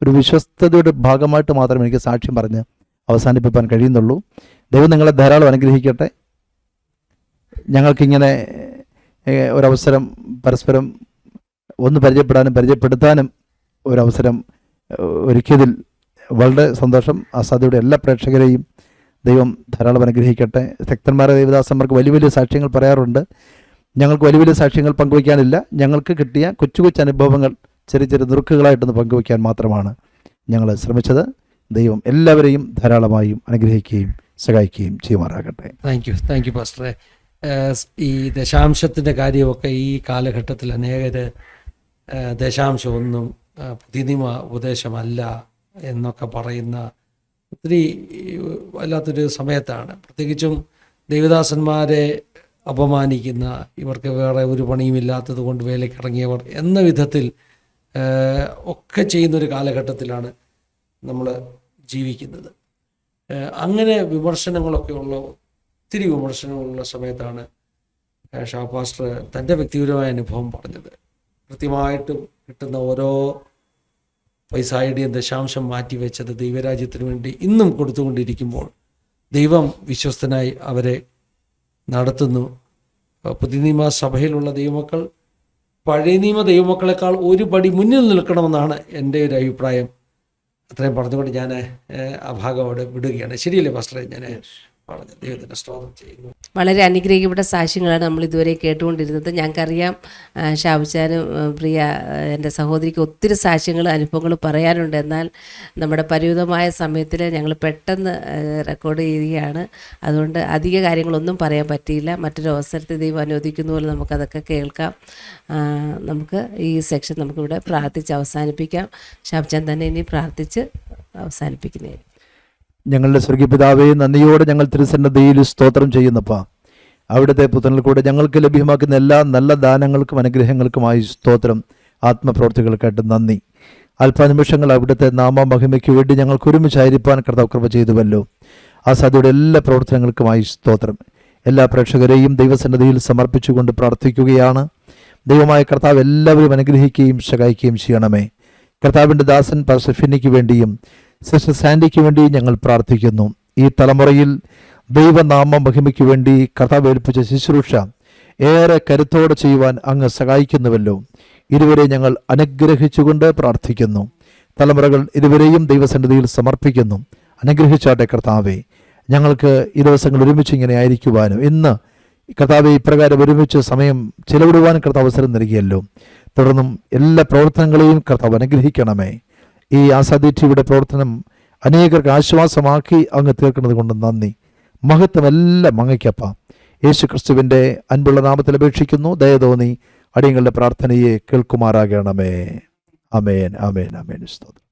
ഒരു വിശ്വസ്തതയുടെ ഭാഗമായിട്ട് മാത്രമേ എനിക്ക് സാക്ഷ്യം പറഞ്ഞ് അവസാനിപ്പിക്കാൻ കഴിയുന്നുള്ളൂ. ദൈവം നിങ്ങളെ ധാരാളം അനുഗ്രഹിക്കട്ടെ. ഞങ്ങൾക്കിങ്ങനെ ഒരവസരം പരസ്പരം ഒന്ന് പരിചയപ്പെടാനും പരിചയപ്പെടുത്താനും ഒരവസരം ഒരുക്കിയതിൽ വളരെ സന്തോഷം. അസാധ്യയുടെ എല്ലാ പ്രേക്ഷകരെയും ദൈവം ധാരാളം അനുഗ്രഹിക്കട്ടെ. ശക്തന്മാരായ ദൈവദാസന്മാർക്ക് വലിയ വലിയ സാക്ഷ്യങ്ങൾ പറയാറുണ്ട്. ഞങ്ങൾക്ക് വലിയ വലിയ സാക്ഷ്യങ്ങൾ പങ്കുവയ്ക്കാനില്ല. ഞങ്ങൾക്ക് കിട്ടിയ കൊച്ചു കൊച്ചു അനുഭവങ്ങൾ ചെറിയ ചെറിയ നുറുക്കുകളായിട്ടൊന്ന് പങ്കുവയ്ക്കാൻ മാത്രമാണ് ഞങ്ങൾ ശ്രമിച്ചത്. ദൈവം എല്ലാവരെയും ധാരാളമായും അനുഗ്രഹിക്കുകയും സഹായിക്കുകയും ചെയ്യുമാറാകട്ടെ. താങ്ക് യു പാസ്റ്ററെ. ഈ ദശാംശത്തിൻ്റെ കാര്യമൊക്കെ ഈ കാലഘട്ടത്തിൽ അനേകർ ദശാംശമൊന്നും പുതിയ നിയമ ഉപദേശമല്ല എന്നൊക്കെ പറയുന്ന ഒത്തിരി വല്ലാത്തൊരു സമയത്താണ്. പ്രത്യേകിച്ചും ദൈവദാസന്മാരെ അപമാനിക്കുന്ന, ഇവർക്ക് വേറെ ഒരു പണിയുമില്ലാത്തത് കൊണ്ട് വേലയ്ക്ക് ഇറങ്ങിയവർ എന്ന വിധത്തിൽ ഒക്കെ ചെയ്യുന്നൊരു കാലഘട്ടത്തിലാണ് നമ്മൾ ജീവിക്കുന്നത്. അങ്ങനെ വിമർശനങ്ങളൊക്കെ ഉള്ള ഒത്തിരി വിമർശനങ്ങളുള്ള സമയത്താണ് ഷാ പാസ്റ്റർ തൻ്റെ വ്യക്തിപരമായ അനുഭവം പറഞ്ഞത്. കൃത്യമായിട്ടും കിട്ടുന്ന ഓരോ പൈസയുടെയും ദശാംശം മാറ്റിവെച്ചത് ദൈവരാജ്യത്തിന് വേണ്ടി ഇന്നും കൊടുത്തുകൊണ്ടിരിക്കുമ്പോൾ ദൈവം വിശ്വസ്തനായി അവരെ നടത്തുന്നു. പുതിയ നിയമ സഭയിലുള്ള ദൈവമക്കൾ പഴയ നിയമ ദൈവമക്കളെക്കാൾ ഒരു പടി മുന്നിൽ നിൽക്കണമെന്നാണ് എൻ്റെ ഒരു അഭിപ്രായം. അത്രയും പറഞ്ഞുകൊണ്ട് ഞാൻ ആ ഭാഗം അവിടെ വിടുകയാണ്. ശരിയല്ലേ പാസ്റ്ററെ? ഞാൻ പറഞ്ഞു ദൈവത്തിൻ്റെ സ്തോത്രം ചെയ്യുന്നു. വളരെ അനുഗ്രഹിക്കപ്പെട്ട സാക്ഷ്യങ്ങളാണ് നമ്മൾ ഇതുവരെ കേട്ടുകൊണ്ടിരുന്നത്. ഞങ്ങൾക്കറിയാം ഷാബുച്ചാനും പ്രിയ എൻ്റെ സഹോദരിക്ക് ഒത്തിരി സാക്ഷ്യങ്ങൾ അനുഭവങ്ങൾ പറയാനുണ്ട്. എന്നാൽ നമ്മുടെ പരിമിതമായ സമയത്തിൽ ഞങ്ങൾ പെട്ടെന്ന് റെക്കോർഡ് ചെയ്യുകയാണ്. അതുകൊണ്ട് അധിക കാര്യങ്ങളൊന്നും പറയാൻ പറ്റിയില്ല. മറ്റൊരു അവസരത്തിൽ ദൈവം അനുവദിക്കുന്ന പോലെ നമുക്കതൊക്കെ കേൾക്കാം. നമുക്ക് ഈ സെക്ഷൻ നമുക്കിവിടെ പ്രാർത്ഥിച്ച് അവസാനിപ്പിക്കാം. ഷാബുച്ചാൻ തന്നെ ഇനി പ്രാർത്ഥിച്ച് അവസാനിപ്പിക്കുന്നതായിരിക്കും. ഞങ്ങളുടെ സ്വർഗീയ പിതാവേ, നന്ദിയോടെ ഞങ്ങൾ തിരുസന്നിധിയിൽ സ്തോത്രം ചെയ്യുന്നപ്പാ. അവിടുത്തെ പുത്രനിൽ കൂടെ ഞങ്ങൾക്ക് ലഭ്യമാക്കുന്ന എല്ലാ നല്ല ദാനങ്ങൾക്കും അനുഗ്രഹങ്ങൾക്കുമായി സ്തോത്രം. ആത്മപ്രവൃത്തികൾക്കായിട്ട് നന്ദി. അല്പനിമിഷങ്ങൾ അവിടുത്തെ നാമമഹിമയ്ക്ക് വേണ്ടി ഞങ്ങൾക്ക് ഒരുമിച്ചായിരിക്കാൻ കർത്താവ് കൃപ ചെയ്തുവല്ലോ. ആ സാധ്യതയുടെ എല്ലാ പ്രവർത്തനങ്ങൾക്കുമായി സ്തോത്രം. എല്ലാ പ്രേക്ഷകരെയും ദൈവസന്നിധിയിൽ സമർപ്പിച്ചുകൊണ്ട് പ്രാർത്ഥിക്കുകയാണ്. ദൈവമായ കർത്താവ് എല്ലാവരും അനുഗ്രഹിക്കുകയും സഹായിക്കുകയും ചെയ്യണമേ. കർത്താവിൻ്റെ ദാസൻ പാസ്റ്റർ ഫിന്നിക്ക് വേണ്ടിയും സിസ്റ്റർ സാൻഡിക്ക് വേണ്ടിയും ഞങ്ങൾ പ്രാർത്ഥിക്കുന്നു. ഈ തലമുറയിൽ ദൈവനാമ മഹിമയ്ക്ക് വേണ്ടി കർത്താവ് ഏൽപ്പിച്ച ശുശ്രൂഷ ഏറെ കരുത്തോടെ ചെയ്യുവാൻ അങ്ങ് സഹായിക്കുന്നുവല്ലോ. ഇരുവരെ ഞങ്ങൾ അനുഗ്രഹിച്ചുകൊണ്ട് പ്രാർത്ഥിക്കുന്നു. തലമുറകൾ ഇരുവരെയും ദൈവസന്നിധിയിൽ സമർപ്പിക്കുന്നു. അനുഗ്രഹിച്ചാട്ടെ കർത്താവെ. ഞങ്ങൾക്ക് ഈ ദിവസങ്ങൾ ഒരുമിച്ച് ഇങ്ങനെ ആയിരിക്കുവാനും ഇന്ന് കർത്താവെ ഇപ്രകാരം ഒരുമിച്ച് സമയം ചിലവിടുവാനും കർത്താവ് അവസരം നൽകിയല്ലോ. തുടർന്നും എല്ലാ പ്രവർത്തനങ്ങളെയും കർത്താവ് അനുഗ്രഹിക്കണമേ. ഈ ആസാദി ടിവിയുടെ പ്രവർത്തനം അനേകർക്ക് ആശ്വാസമാക്കി അങ്ങ് തീർക്കുന്നത് കൊണ്ട് നന്ദി. മഹത്വം എല്ലാം അങ്ങയ്ക്കപ്പ. യേശു ക്രിസ്തുവിൻ്റെ അൻപുള്ള നാമത്തിൽ അപേക്ഷിക്കുന്നു. ദയ തോന്നി അടിയങ്ങളുടെ പ്രാർത്ഥനയെ കേൾക്കുമാറാകണമേ. ആമേൻ, ആമേൻ, ആമേൻ. സ്തോത്രം.